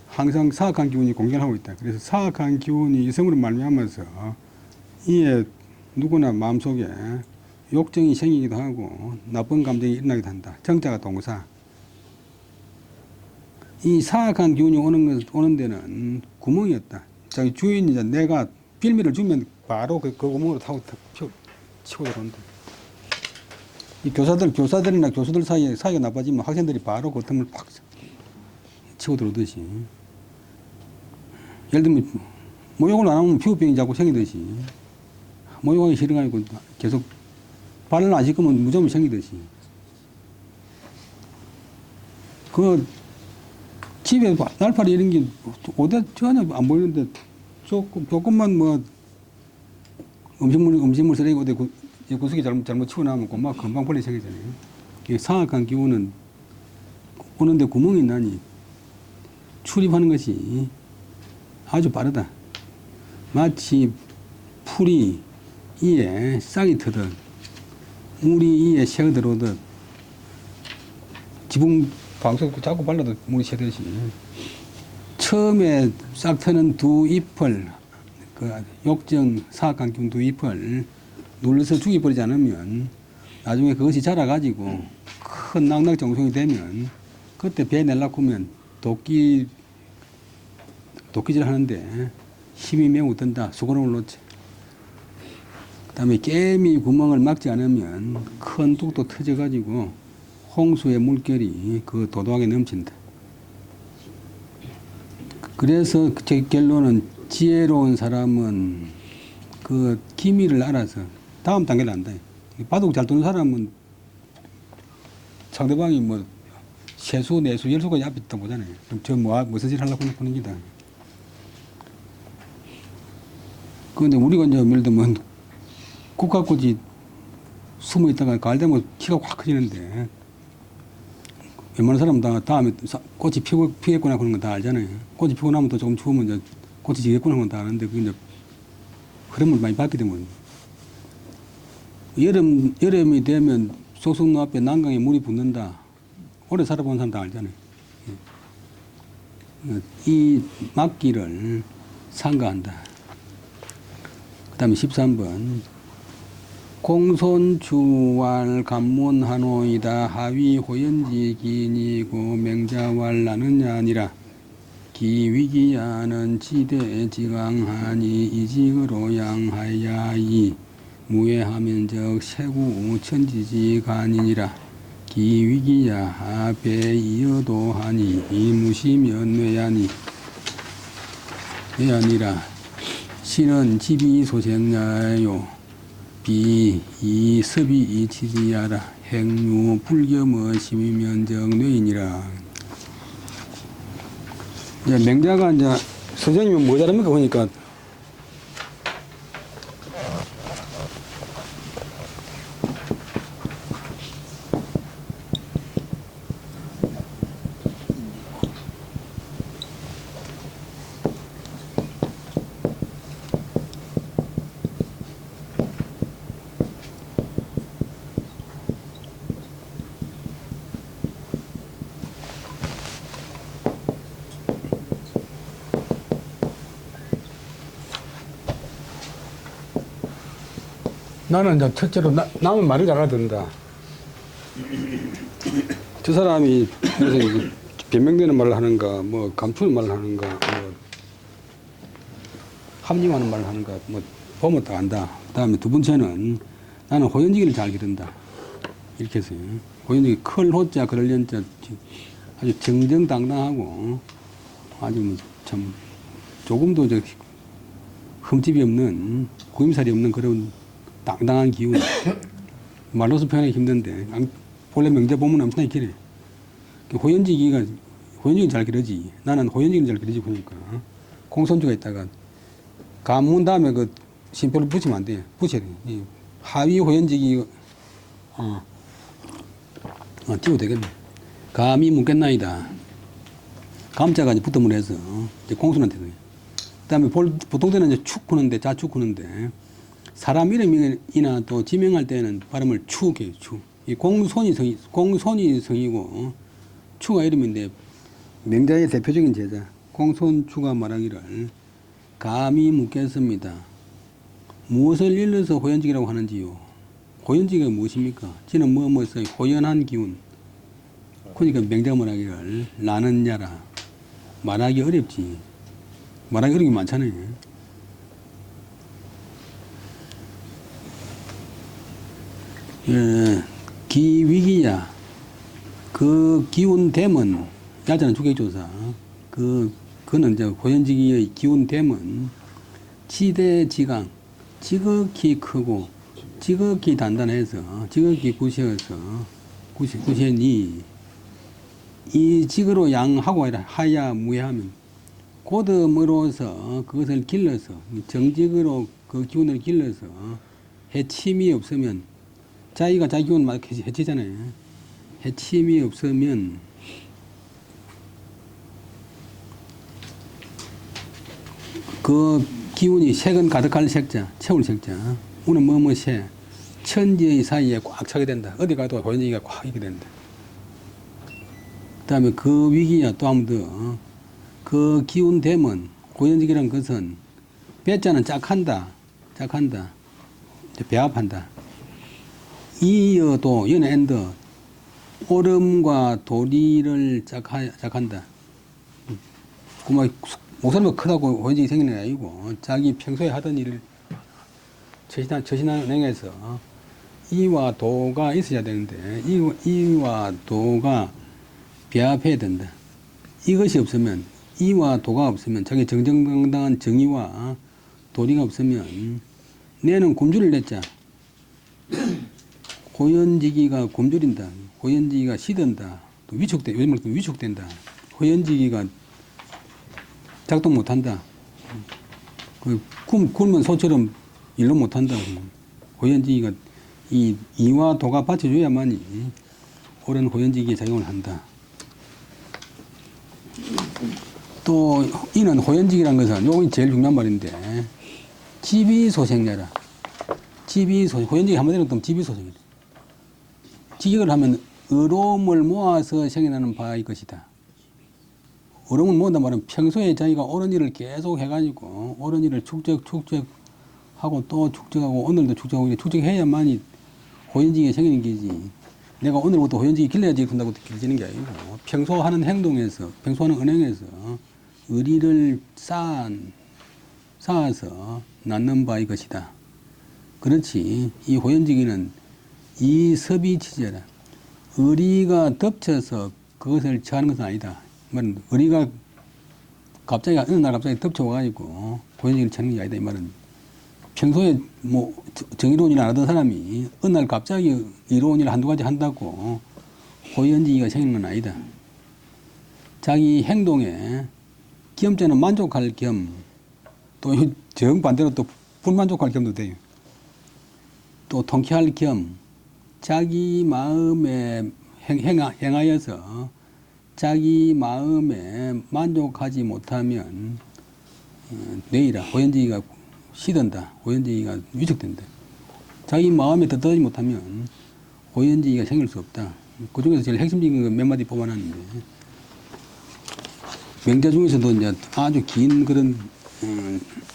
[SPEAKER 1] 항상 사악한 기운이 공존하고 있다. 그래서 사악한 기운이 이성으로 말미암아서 이에 누구나 마음속에 욕정이 생기기도 하고 나쁜 감정이 일어나기도 한다. 정자가 동사. 이 사악한 기운이 오는 데는 구멍이었다. 자기 주인이 이제 내가 빌미를 주면 바로 그 구멍으로 타고 치고 들어온다. 이 교사들이나 교수들 사이가 나빠지면 학생들이 바로 그 틈을 팍 치고 들어오듯이. 예를 들면 모욕을 안 하면 피부병이 자꾸 생기듯이, 모욕하기 싫어가지고 계속 발을 안 씻으면 무좀이 생기듯이. 그 집에 날파리 이런 게 전혀 안 보이는데 조금만 뭐 음식물 쓰레기 어디 구석에 잘못 치고 나면 금방 벌레 생기잖아요. 사악한 기운은 오는데 구멍이 나니 출입하는 것이 아주 빠르다. 마치 풀이 이에 싹이 트듯 물이 이에 새어 들어오듯 지붕 방석 자꾸 발라도 물이 새듯이 처음에 싹 트는 두 잎을, 그 욕정 사악한 기운 두 잎을 눌러서 죽여버리지 않으면 나중에 그것이 자라가지고 큰 낙낙정성이 되면 그때 배 내려고 하면 도끼질 하는데 힘이 매우 든다. 수고로움을 놓지. 그 다음에 깨미 구멍을 막지 않으면 큰 뚝도 터져가지고 홍수의 물결이 그 도도하게 넘친다. 그래서 제 결론은 지혜로운 사람은 그 기미를 알아서 다음 단계를 안다. 바둑 잘 두는 사람은 상대방이 뭐 세수, 내수, 열수가 앞에 있다 보잖아요. 그럼 저 무슨 짓 하려고 하는 기다. 그런데 우리가 이제 예를 들면 국화꽃이 숨어 있다가 가을 되면 키가 확 커지는데 웬만한 사람은 다 다음에 꽃이 피겠구나 그런 건 다 알잖아요. 꽃이 피고 나면 또 조금 추우면 이제 꽃이 지겠구나 그런 건 다 아는데 그 이제 흐름을 많이 받게 되면 여름이 되면 소송로 앞에 난강에 물이 붙는다. 오래 살아본 사람 다 알잖아요. 이 막기를 상가한다. 그 다음에 13번. 공손주왈 간문하노이다 하위 호연지 기니고 맹자왈 나느냐 아니라 기위기야는 지대 지강하니 이직으로 양하야이 무해하면적 세구 천지지간이니라 기위기야 배이어도 하니 이무시면 뇌하니. 이 아니라 시는 집이 소생야요 비 이 섭이 이치지야라 행유 불겸의 심의면적 뇌인이라. 이제 맹자가 이제 선생님은 뭐 잘합니까 보니까 나는 이제 첫째로 남은 말을 잘 알아듣는다. 저 사람이 무슨 변명되는 말을 하는가, 뭐 감추는 말을 하는가, 뭐 합리화하는 말을 하는가, 뭐 보면 다 안다. 그다음에 두 번째는 나는 호연지기를 잘 기른다. 이렇게 해서요. 호연지기 클 호자 그럴 연자 아주 정정당당하고 아주 뭐 참 조금도 저 흠집이 없는 구임살이 없는 그런 당당한 기운. 말로서 표현하기 힘든데 본래 명제 보면 엄청나게 길해. 호연지기가 잘 기르지. 나는 호연지기는 잘 기르지 보니까 공손주가 있다가 감문 다음에 그 심표를 붙이면 안 돼. 붙여야 돼. 하위 호연지기 띄워도 되겠네. 감이 묻겠나이다. 감자가 이제 붙음을 해서 이제 공손한테 돼. 그다음에 보통 때는 이제 축 하는데 자축 하는데 사람 이름이나 또 지명할 때는 발음을 축해요. 축. 이 공손이 성이고 추가 이름인데 명자의 대표적인 제자 공손추가 말하기를 감히 묻겠습니다. 무엇을 일러서 호연직이라고 하는지요? 호연직이 무엇입니까? 지는 뭐뭐서 호연한 기운. 그러니까 명자가 말하기를 나는 야라. 말하기 어렵지. 말하기 어려운 게 많잖아요. 예, 기위기야. 그 기운됨은, 야자는 주객조사. 그는 이제 호연지기의 기운됨은 지대지강, 지극히 크고, 지극히 단단해서, 지극히 구시니, 이 직으로 양하고 아니라 하야 무해하면, 고듬으로서 그것을 길러서, 정직으로 그 기운을 길러서 해침이 없으면, 자기가 자기 기운을 막 해치잖아요. 해침이 없으면 그 기운이 색은 가득할 색자, 채울 색자. 우는 뭐뭐 새, 천지의 사이에 꽉 차게 된다. 어디 가도 호연지기가 꽉 있게 된다. 그 다음에 그 위기야 또 한 번 더. 그 기운됨은 호연지기란 것은 배자는 짝한다. 배합한다. 이여도 연의 엔더 오름과 도리를 짝한다. 그만 목소리가 크다고 호연지기 생기는 게 아니고 자기 평소에 하던 일을 처신행해서 이와 도가 있어야 되는데 이와 도가 배합해야 된다. 이것이 없으면 이와 도가 없으면 자기 정정당당한 정의와 도리가 없으면 내는 굶주릴 냈자. 호연지기가 굶주린다. 호연지기가 시든다. 또 위축돼. 요즘 말로 위축된다. 호연지기가 작동 못한다. 굶은 소처럼 일로 못한다. 호연지기가 이와 도가 받쳐줘야만이 옳은 호연지기의 작용을 한다. 또 이는 호연지기란 것은 요게 제일 중요한 말인데 지비소생자라. 호연지기 한마디로 하면 지비소생이다. 직역을 하면 의로움을 모아서 생겨나는 바일 것이다. 의로움을 모은단 말은 평소에 자기가 옳은 일을 계속 해가지고 옳은 일을 축적하고 또 축적하고 오늘도 축적하고 축적해야만이 호연지기가 생기는 게지. 내가 오늘부터 호연지기 길러야지 그런다고 길어지는 게 아니고 평소 하는 행동에서 평소 하는 은행에서 의리를 쌓아서 낳는 바일 것이다. 그렇지. 이 호연지기는 이 섭이치제라. 의리가 덮쳐서 그것을 처하는 것은 아니다. 의리가 갑자기 어느 날 갑자기 덮쳐와가지고 고현직을 찾는 게 아니다 이 말은. 평소에 뭐 정의로운 일을 안 하던 사람이 어느 날 갑자기 이로운 일을 한두 가지 한다고 고현직이 생기는 건 아니다. 자기 행동에 겸자는 만족할 겸, 또 정반대로 또 불만족할 겸도 돼요. 또 통쾌할 겸, 자기 마음에 행하여서 자기 마음에 만족하지 못하면 뇌이라 호연지기가 시든다. 호연지기가 위축된다. 자기 마음에 듣지 못하면 호연지기가 생길 수 없다. 그 중에서 제일 핵심적인 거 몇 마디 뽑아놨는데, 명자 중에서도 이제 아주 긴 그런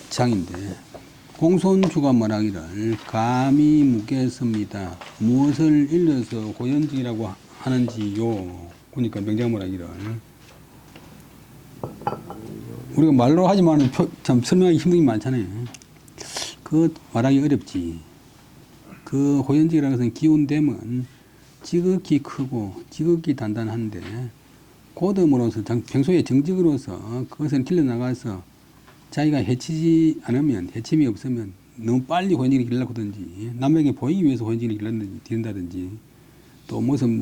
[SPEAKER 1] 장인데, 공손주가 말하기를 감히 묻겠습니다. 무엇을 일러서 호연지기라고 하는지요. 그러니까 명자가 말하기를, 우리가 말로 하지만 참 설명하기 힘든 게 많잖아요. 그 말하기 어렵지. 그 호연지기라는 것은 기운됨은 지극히 크고 지극히 단단한데, 고됨으로서 평소에 정직으로서 그것을 길러나가서 자기가 해치지 않으면, 해침이 없으면 너무 빨리 호연지기를 기르려고 하든지, 남에게 보이기 위해서 호연지기를 기른다든지, 또 무슨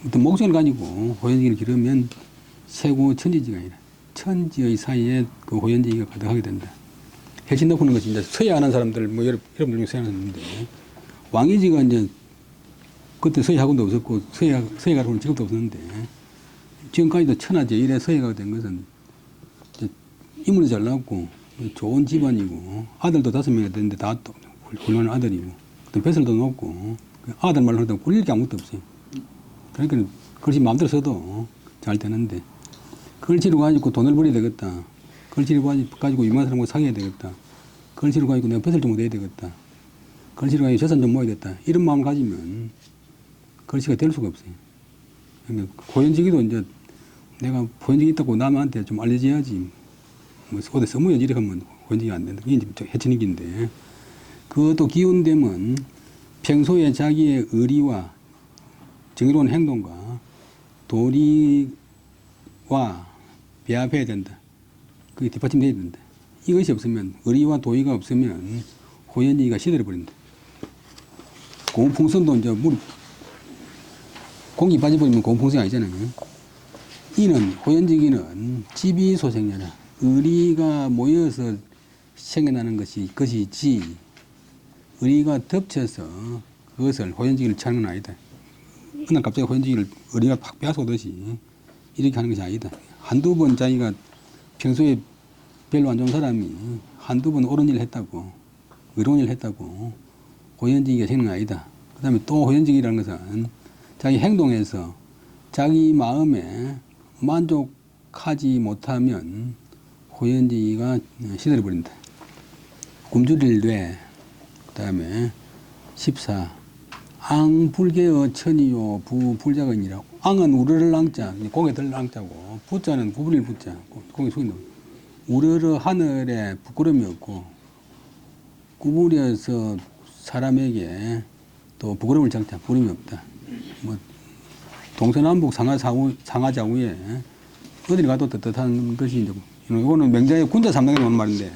[SPEAKER 1] 어떤 목적을 가지고 호연지기를 기르면 세고 천지지가 아니라 천지의 사이에 그 호연지기가 가득하게 된다. 해친 넣고는 것이 이제 서예하는 사람들, 뭐 여러분들 중에 서예하는데, 왕이지가 이제 그때 서예학원도 없었고 서예가로는 직업도 없었는데, 지금까지도 천하제일의 서예가 된 것은 인물이 잘 나왔고 좋은 집안이고, 아들도 5명이 됐는데 다 또 훌륭한 아들이고, 또 뱃살도 높고, 아들 말로 하다 꿀릴 게 아무것도 없어요. 그러니까 글씨 마음대로 써도 잘 되는데, 글씨로 가지고 돈을 벌여야 되겠다. 글씨로 가지고 유명한 사람과 사귀어야 되겠다. 글씨로 가지고 내가 뱃살 좀 얻어야 되겠다. 글씨로 가지고 재산 좀 모아야겠다. 이런 마음을 가지면 글씨가 될 수가 없어요. 그러니까 호연지기도 이제 내가 호연지기 있다고 남한테 좀 알려줘야지. 뭐 어디 써먹어야지 이렇게 하면 호연지기가 안 된다. 그게 이제 해치는 길인데, 그것도 기운되면 평소에 자기의 의리와 정의로운 행동과 도리와 배합해야 된다. 그게 뒷받침돼야 된다. 이것이 없으면, 의리와 도의가 없으면 호연지기가 시들어버린다. 고무풍선도 이제 공기 빠져버리면 고무풍선이 아니잖아요. 이는, 호연지기는 지비소생녀라. 의리가 모여서 생겨나는 것이지, 의리가 덮쳐서 그것을 호연지기를 찾는 건 아니다. 그날 갑자기 호연지기를 의리가 팍 빼앗아오듯이 이렇게 하는 것이 아니다. 한두 번 자기가 평소에 별로 안 좋은 사람이 한두 번 옳은 일을 했다고, 의로운 일을 했다고 호연지기가 생기는 건 아니다. 그 다음에 또 호연지기라는 것은 자기 행동에서 자기 마음에 만족하지 못하면 호연지기가 시들어버린다. 굶주릴 뇌, 그 다음에 14. 앙불개어 천이요 부불자근이라고. 앙은 우르를 앙자, 공에 들 앙자고, 부자는 구부릴 부자, 공에 숙인다. 우르르 하늘에 부끄러움이 없고, 구부려서 사람에게 또 부끄러움을 장자, 부끄러움이 없다. 뭐 동서남북 상하좌우에 어디를 가도 떳떳한 것이 이제, 이거는 명자의 군자 삼당에 나오는 말인데,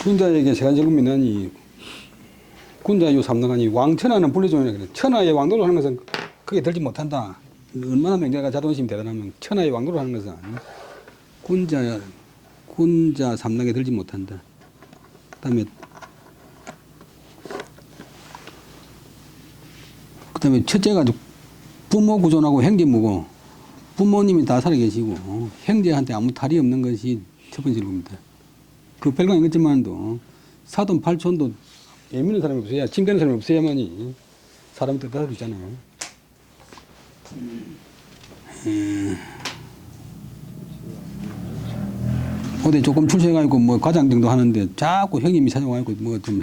[SPEAKER 1] 군자에게 세간절금이나니 군자유 삼당하니 왕천하는 불리종이라 그래. 천하의 왕도를 하는 것은 크게 들지 못한다. 얼마나 명자가 자존심이 대단하면 천하의 왕도를 하는 것은 군자 삼당에 들지 못한다. 그다음에 첫째가 부모 구존하고 형제무고, 부모님이 다 살아계시고 형제한테 아무 탈이 없는 것이 첫 번째 겁니다. 그 별거 아니겠지만도 사돈 팔촌도 예민한 사람이 없어야, 칭찬하는 사람이 없어야만이 사람이 떳떳해지잖아요. 어디 조금 출세해가지고 뭐 과장 정도 하는데 자꾸 형님이 찾아와가지고 뭐 좀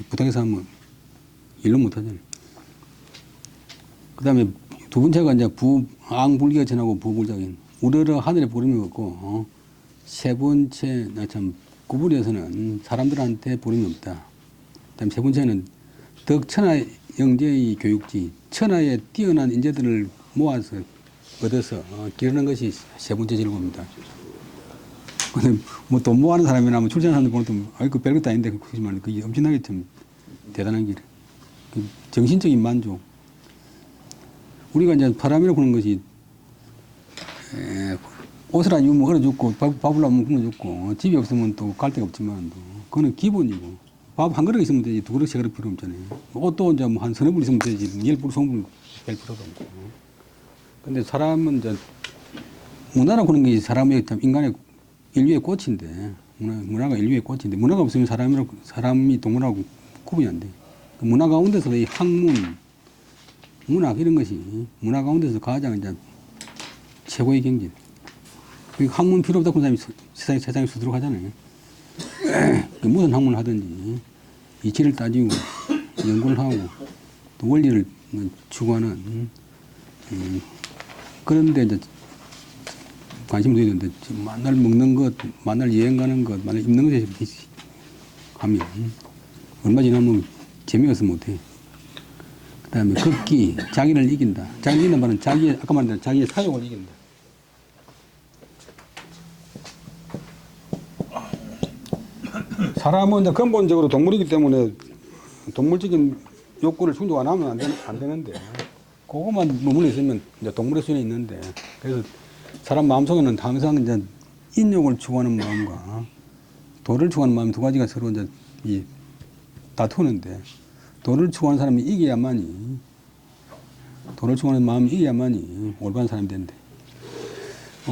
[SPEAKER 1] 부탁해서 하면 일로 못하잖아요. 그 다음에 두 번째가 이제 앙불기가 전하고 부불작인 우러러 하늘에 부름이 없고 세 번째 참 구불에서는 사람들한테 부름이 없다. 그다음 세 번째는 덕천하 영재의 교육지 천하에 뛰어난 인재들을 모아서 얻어서 기르는 것이 세 번째 즐거움입니다. 근데 뭐 돈 모아는 사람이나 뭐 출전하는 사람들 보면 또 아이고 별것도 아닌데 그렇지만 그게 엄청나게 참 대단한 길. 그 정신적인 만족. 우리가 이제 바람이라고 하는 것이 옷을 안 입으면 얼어 죽고 밥을 안 먹으면 굶어 죽고 집이 없으면 또 갈 데가 없지만 또 그거는 기본이고 밥 한 그릇 있으면 되지 두 그릇 세 그릇 필요 없잖아요. 옷도 이제 뭐 한 서너 불 있으면 되지 10불 20불 뺄 필요도 없고. 근데 사람은 이제 문화라고 하는 게 사람의 참 인간의 인류의 꽃인데 문화가 인류의 꽃인데 문화가 없으면 사람이 동물하고 구분이 안 돼. 그 문화 가운데서 이 학문 문학 이런 것이 문화 가운데서 가장 이제 최고의 경지. 그 학문 필요 없다고 하는 사람이 세상에 수두룩 하잖아요. 그 무슨 학문을 하든지 이치를 따지고 연구를 하고 또 원리를 추구하는 그런데 이제 관심도 있는데 만날 먹는 것, 만날 여행 가는 것, 만날 입는 것에 하면 얼마 지나면 재미없어 못해. 그 다음에 걷기, 자기를 이긴다. 자기를 이긴다는 말은 아까 말한 대로 자기의 사욕을 이긴다. 사람은 이제 근본적으로 동물이기 때문에 동물적인 욕구를 충족 안 하면 안 되는데, 그것만 머물러 있으면 이제 동물의 수준에 있는데, 그래서 사람 마음속에는 항상 이제 인욕을 추구하는 마음과 도를 추구하는 마음 두 가지가 서로 이제 다투는데, 도를 추구하는 사람이 이겨야만이, 도를 추구하는 마음이 이겨야만이 올바른 사람이 된대.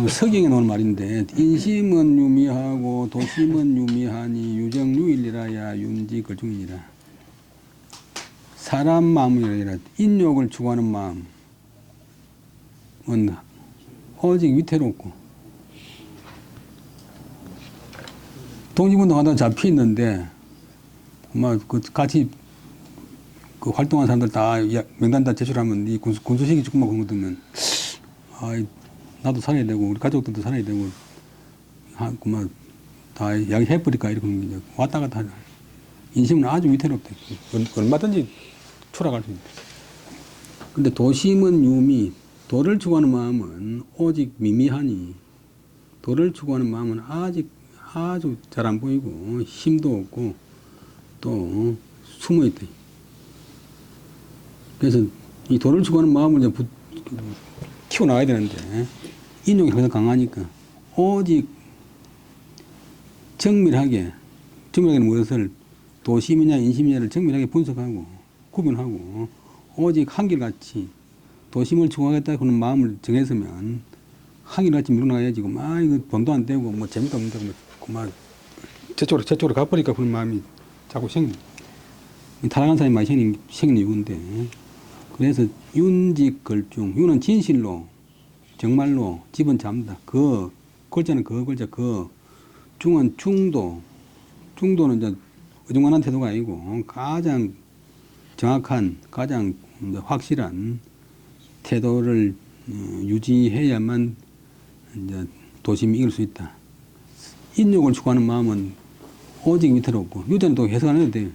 [SPEAKER 1] 서경에 나오는 말인데, 인심은 유미하고 도심은 유미하니 유정유일이라야 윤지걸중이니라. 사람 마음이 아니라 인욕을 추구하는 마음은 오직 위태롭고, 독립운동하다가 잡혀있는데 같이 그 활동한 사람들 다 명단 다 제출하면 이 군수식이 조금만 그런 거 듣면 나도 살아야 되고 우리 가족들도 살아야 되고 다 이야기해버릴까 이렇게 왔다 갔다 하죠. 인심은 아주 위태롭다. 얼마든지 추락할 수 있다. 근데 도심은 유미, 도를 추구하는 마음은 오직 미미하니, 도를 추구하는 마음은 아주 잘 안 보이고 힘도 없고 또 숨어 있다. 그래서 이 도를 추구하는 마음을 이제 키워나가야 되는데 인욕이 항상 강하니까 오직 정밀하게는 무엇을 도심이냐 인심이냐를 정밀하게 분석하고 구분하고 오직 한결같이 도심을 추구하겠다 하는 마음을 정했으면 한결같이 밀어나가야지. 이거 돈도 안 되고 재미도 없는데 저쪽으로 가버리니까 그런 마음이 자꾸 생깁니다. 타락한 사람이 많이 생긴 이유인데, 그래서 윤직걸중, 윤은 진실로 정말로 집은 잠다. 걸자는 걸자. 중은 중도는 이제 어중간한 태도가 아니고 가장 정확한 가장 확실한 태도를 유지해야만 이제 도심이 이길 수 있다. 인욕을 추구하는 마음은 오직 위태롭고, 유대는 또 해석 안 해도 돼.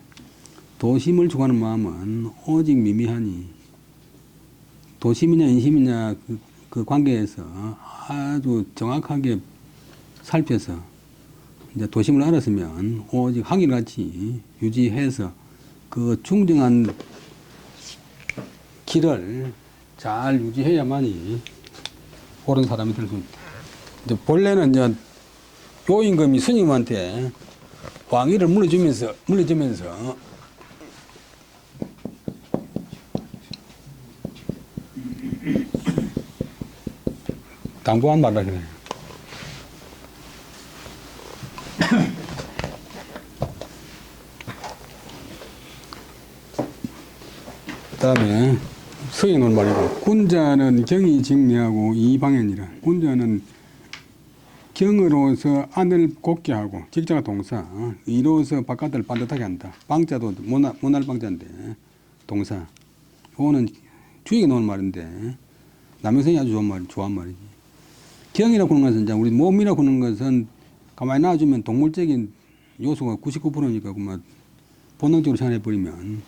[SPEAKER 1] 도심을 추구하는 마음은 오직 미미하니, 도심이냐 인심이냐 그 관계에서 아주 정확하게 살펴서 이제 도심을 알았으면 오직 한결같이 유지해서 그 중정한 길을 잘 유지해야만이 옳은 사람이 될 수 있다. 이제 본래는 이제 요임금이 스님한테 왕위를 물려주면서 당부한 말을 그래. 그 다음에 서에 놓은 말이고, 군자는 경이 직례하고 이방현이라. 군자는 경으로서 안을 곱게 하고, 직자가 동사, 이로서 바깥을 반듯하게 한다. 방자도 못할 방자인데 동사. 이거는 주역에 놓은 말인데 남영생이 아주 좋아한 말이지. 경이라고 하는 것은 이제 우리 몸이라고 하는 것은 가만히 놔주면 동물적인 요소가 99%니까 그만 본능적으로 생각해버리면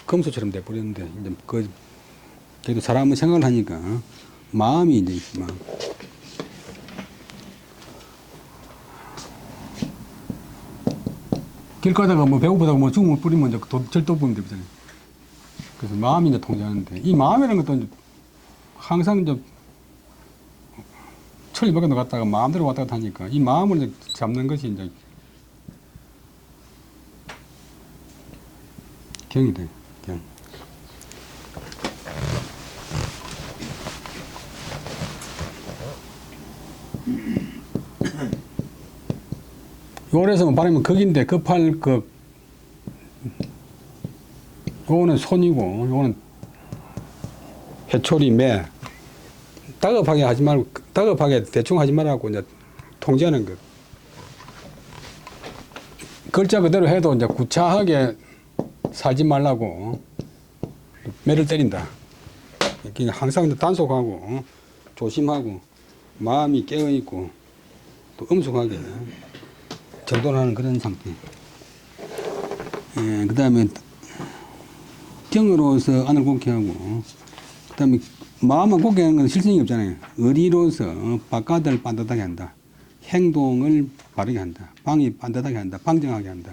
[SPEAKER 1] 검소처럼 돼버렸는데 이제 그래도 사람은 생각을 하니까 마음이 이제 막 길 가다가 뭐 배고프다고 뭐 죽음을 뿌리면 이제 절도 뿌리면 되잖아요. 그래서 마음이 이제 통제하는데 이 마음이라는 것도 이제 항상 이제 천리 밖에 나갔다가 마음대로 왔다 갔다 하니까 이 마음을 이제 잡는 것이 이제 경이 돼. 경. 요래서 말하면 극인데 급할 극 요거는 손이고 요거는 해초리 매 다급하게 하지 말고 다급하게 대충 하지 말라고 이제 통제하는 것. 글자 그대로 해도 이제 구차하게 살지 말라고 매를 때린다. 이렇게 항상 단속하고 조심하고 마음이 깨어 있고 또 엄숙하게 정돈하는 그런 상태. 그 다음에 경으로서 안을 굳게 하고 그 다음에 마음을 굳게 하는 건 실증이 없잖아요. 의리로서 바깥을 반듯하게 한다. 행동을 바르게 한다. 방이 반듯하게 한다. 방정하게 한다.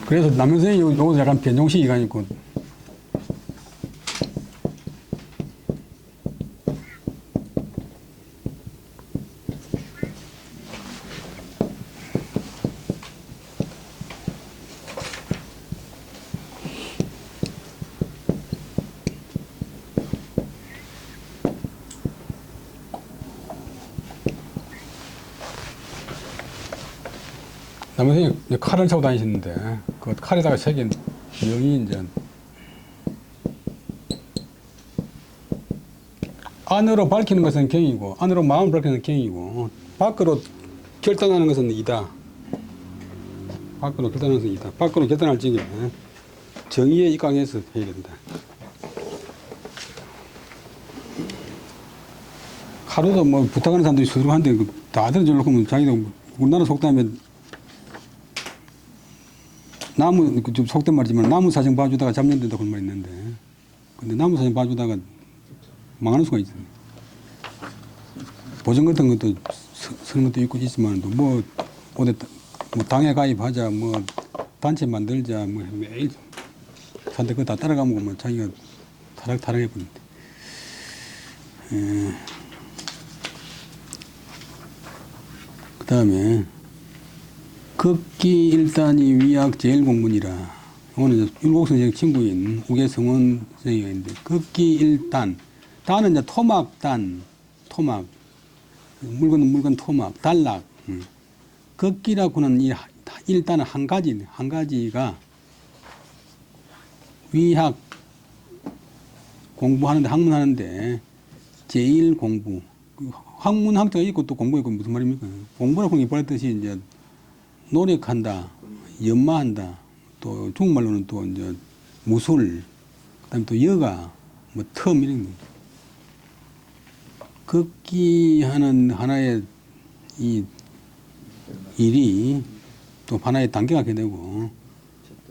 [SPEAKER 1] 그래서 남선생이 요거 약간 변종시기가 있고 남선생이 칼을 차고 다니시는데 그 칼에다가 새긴 명이 이제 안으로 밝히는 것은 경이고 안으로 마음을 밝히는 것은 경이고 밖으로 결단하는 것은 이다. 밖으로 결단하는 것은 이다. 밖으로 결단할 적에 정의에 입각해서 해야 된다. 하루도 뭐 부탁하는 사람들이 수두룩한데 다들 저렇게 하면 자기도 우리나라 속담에 나무, 좀 속된 말이지만 나무 사정 봐주다가 잡는 데도 그런 말이 있는데 근데 나무 사정 봐주다가 망하는 수가 있어요. 보증 같은 것도 쓰는 것도 있고 있지만 뭐 어디 뭐 당에 가입하자 뭐 단체 만들자 뭐 매일 산데 그거 다 따라가면 뭐 자기가 타락해 버린대. 그 다음에 극기 일단이 위약 제일공문이라 오늘 율곡 선생 친구인 우계성원 선생이가 있는데 극기 일단 단은 이제 토막단 토막 물건 토막 단락 극기라고는 이 일단은 한 가지가 위학 공부하는데 학문하는데 제일 공부 학문 학자가 있고 또 공부 있고 무슨 말입니까? 공부라고 하는 게 뭐라 뜻이 이제 노력한다, 연마한다, 또 중국말로는 또 이제 무술, 그다음에 또 여가, 뭐 텀 이런 거. 극기하는 하나의 이 일이 또 하나의 단계가 되고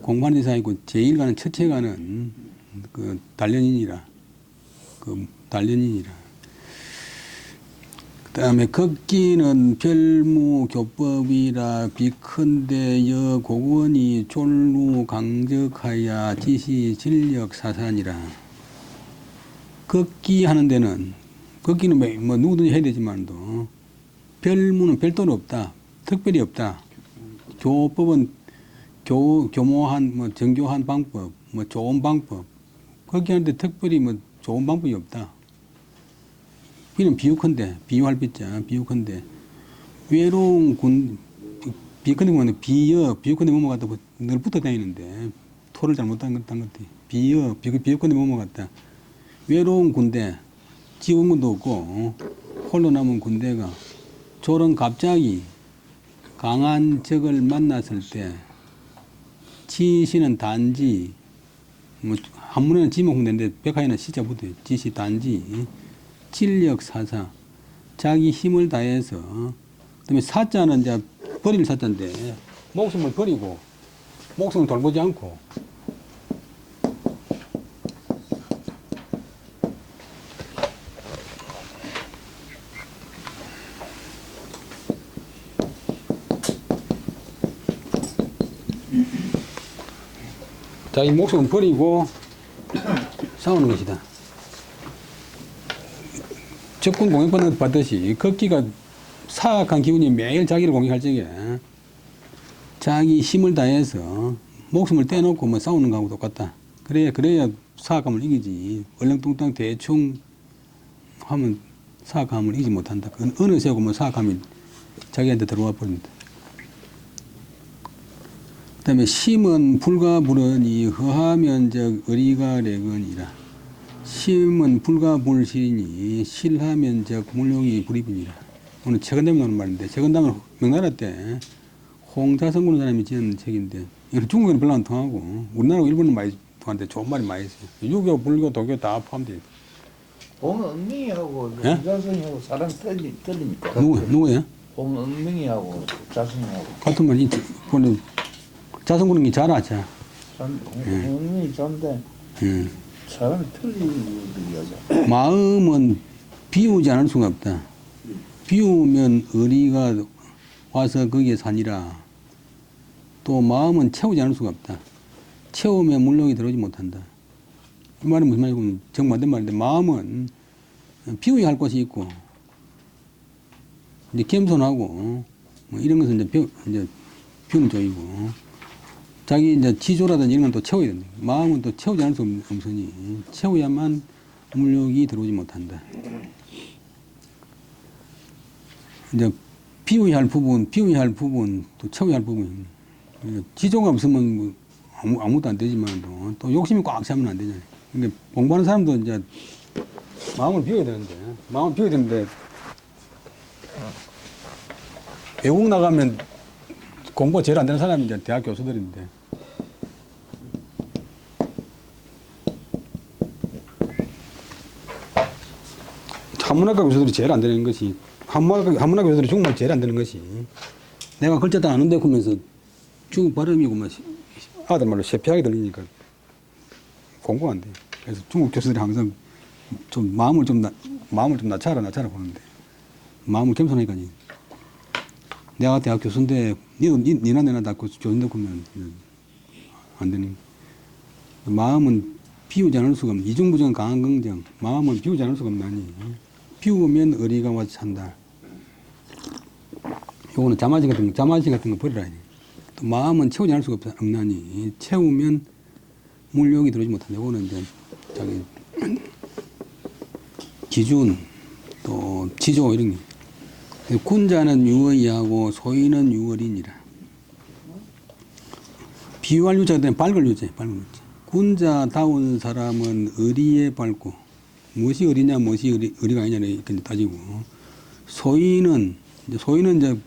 [SPEAKER 1] 공부하는 이상이고 제일가는 첫째가는 그 단련인이라 그 단련인이라. 그다음에 극기는 별무 교법이라 비컨대 여 고건이 졸루 강적하야 지시 진력 사산이라. 극기 하는 데는 극기는 뭐 누구든지 해야 되지만도 별무는 별도는 없다. 특별히 없다. 교법은 교모한 뭐 정교한 방법, 뭐 좋은 방법. 극기 하는데 특별히 뭐 좋은 방법이 없다. 비는 비유컨대 비유할 비자 비유컨대 외로운 군 비컨대 보면 비유컨대 넘어갔다 늘 붙어 다니는데 토를 잘못한 것 같아. 비유컨대 넘어갔다. 외로운 군대 지원군도 없고 홀로 남은 군대가 졸은 갑자기 강한 적을 만났을 때 지시는 단지 뭐 한문에는 지목되는데 백화에는 시자 붙어요. 지시 단지 진력 사사 자기 힘을 다해서 그다음에 사자는 이제 버릴 사자인데 목숨을 버리고 목숨을 돌보지 않고 자기 목숨을 버리고 싸우는 것이다. 적군 공격받는 것 받듯이 걷기가 사악한 기운이 매일 자기를 공격할 적에 자기 힘을 다해서 목숨을 떼놓고 뭐 싸우는 거하고 똑같다. 그래야 사악함을 이기지. 얼렁뚱땅 대충 하면 사악함을 이기지 못한다. 어느 세고 뭐 사악함이 자기한테 들어와 버린다. 그 다음에 심은 불가불언이 허하면적 의리가래건이라. 심은 불가불신이니 실하면적 물욕이 불입이니라. 오늘 최근담에 나오는 말인데, 최근담은 명나라 때 홍자성군 사람이 지은 책인데, 이건 중국에는 별로 안 통하고 우리나라하고 일본은 많이 통하는데 좋은 말이 많이 있어요. 유교, 불교, 도교 다 포함되어 있어요.
[SPEAKER 2] 홍은명이하고
[SPEAKER 1] 예?
[SPEAKER 2] 자성이하고 사람 틀리니까.
[SPEAKER 1] 누구예요?
[SPEAKER 2] 홍은명이하고 자성이하고.
[SPEAKER 1] 같은 말이 자성군은 게 잘하자.
[SPEAKER 2] 홍은명이 잔데 사람이 틀리거든.
[SPEAKER 1] 마음은 비우지 않을 수가 없다. 비우면 의리가 와서 거기에 사니라. 또 마음은 채우지 않을 수가 없다. 채우면 물욕이 들어오지 못한다. 이 말은 무슨 말이고 정반대 말인데, 마음은 비워야 할 것이 있고 이제 겸손하고 뭐 이런 것은 이제 비우는 쪽이고, 자기 이제 지조라든지 이런 건 또 채워야 된다. 마음은 또 채우지 않을 수 없으니 채워야만 물욕이 들어오지 못한다. 이제 비워야 할 부분, 또 채워야 할 부분. 지조가 없으면 뭐 아무것도 안 되지만 또 욕심이 꽉 차면 안 되잖아요. 근데 공부하는 사람도 이제 마음을 비워야 되는데, 외국 나가면 공부가 제일 안 되는 사람이 이제 대학 교수들인데, 한문학과 교수들이 제일 안 되는 것이, 한문학과 교수들이 중국말 제일 안 되는 것이, 내가 글자도 아는데 그러면서 중국 발음이고 막 아들 말로 셰피하게 들리니까 공부가 안 돼. 그래서 중국 교수들이 항상 좀 마음을 좀 낮춰라 보는데, 마음을 겸손하니까. 내가 대학 교수인데 니나 내나 다 교수인데 그러면 안 되는. 마음은 비우지 않을 수가 없는, 이중부정 강한 긍정, 마음은 비우지 않을 수가 없나니 비우면 의리가 와서 찬다. 요거는 자만심 같은 거 버리라. 또 마음은 채우지 않을 수가 없나니 채우면 물욕이 들어오지 못한다. 요거는 이제 자기 기준, 또 지조 이런 게. 군자는 유의하고 소인은 유월이니라. 비유할 유자가 되면 밝을 유자. 군자다운 사람은 의리에 밝고, 무엇이 의리냐, 무엇이 의리가 아니냐를 이렇게 따지고, 소인은 이제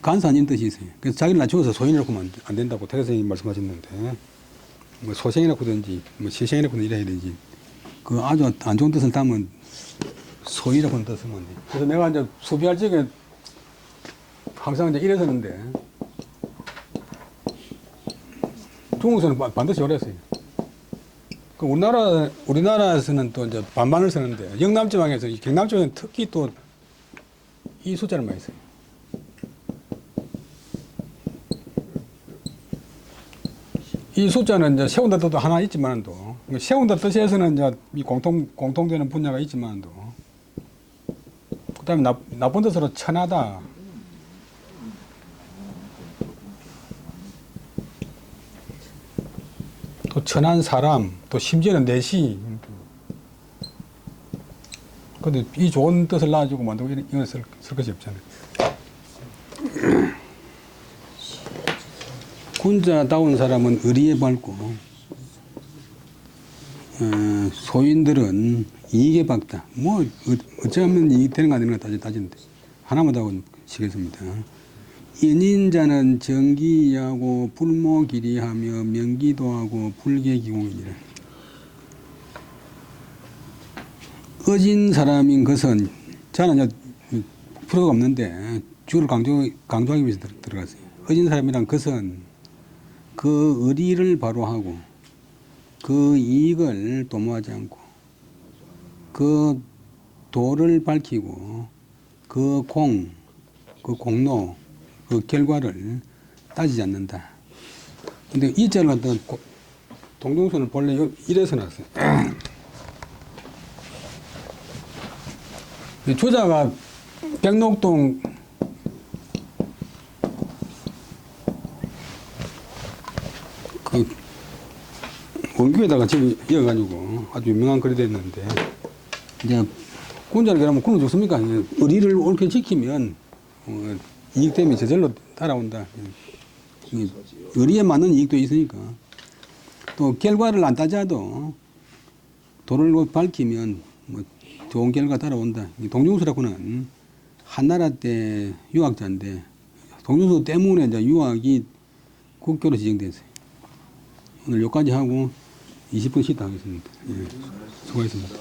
[SPEAKER 1] 간사님 뜻이 있어요. 그래서 자기를 낮추어서 소인이라고 하면 안 된다고 태교선생님이 말씀하셨는데, 뭐 소생이라고 하든지, 뭐 시생이라고 하든지 이래야 되지. 그 아주 안 좋은 뜻을 담은 소인이라고 하는 뜻을 쓰면 안 돼. 그래서 내가 이제 수비할 적에 항상 이제 이래서는데, 중국에서는 반드시 그랬어요. 그 우리나라에서는 또 이제 반반을 쓰는데, 영남지방에서, 경남지방에는 특히 또 이 숫자를 많이 써요. 이 숫자는 이제 세운다 뜻도 하나 있지만도, 세운다 뜻에서는 이제 이 공통되는 분야가 있지만도, 그 다음에 나쁜 뜻으로 천하다. 또 천한 사람, 또 심지어는 내시. 근데 이 좋은 뜻을 놔주고 만들고 이건 쓸 것이 없잖아요. 군자다운 사람은 의리에 밝고, 소인들은 이익에 밝다. 뭐 어쩌면 이익 되는 거 안 되는 거 따지는데, 하나만 더 시겠습니다. 인인자는 정기하고 불모기리하며 명기도하고 불계기공이니라. 어진 사람인 것은 저는 이제 필요가 없는데 주를 강조하기 위해서 들어갔어요. 어진 사람이란 것은 그 의리를 바로하고 그 이익을 도모하지 않고 그 도를 밝히고 그 공로, 그 결과를 따지지 않는다. 근데 이 자를 갖다가 동정선을 본래 이래서 놨어요. 조자가 백록동 그 원규에다가 지금 이어가지고 아주 유명한 글이 됐는데 이제 군자를 그러면 굶어 죽습니까? 의리를 옳게 지키면 이익 때문에 저절로 따라온다. 의리에 맞는 이익도 있으니까 또 결과를 안 따져도 도를 밝히면 뭐 좋은 결과 따라온다. 동중수라고는 한나라 때 유학자인데 동중수 때문에 이제 유학이 국교로 지정됐어요. 오늘 여기까지 하고 20분 쉬다 하겠습니다. 예, 수고하셨습니다.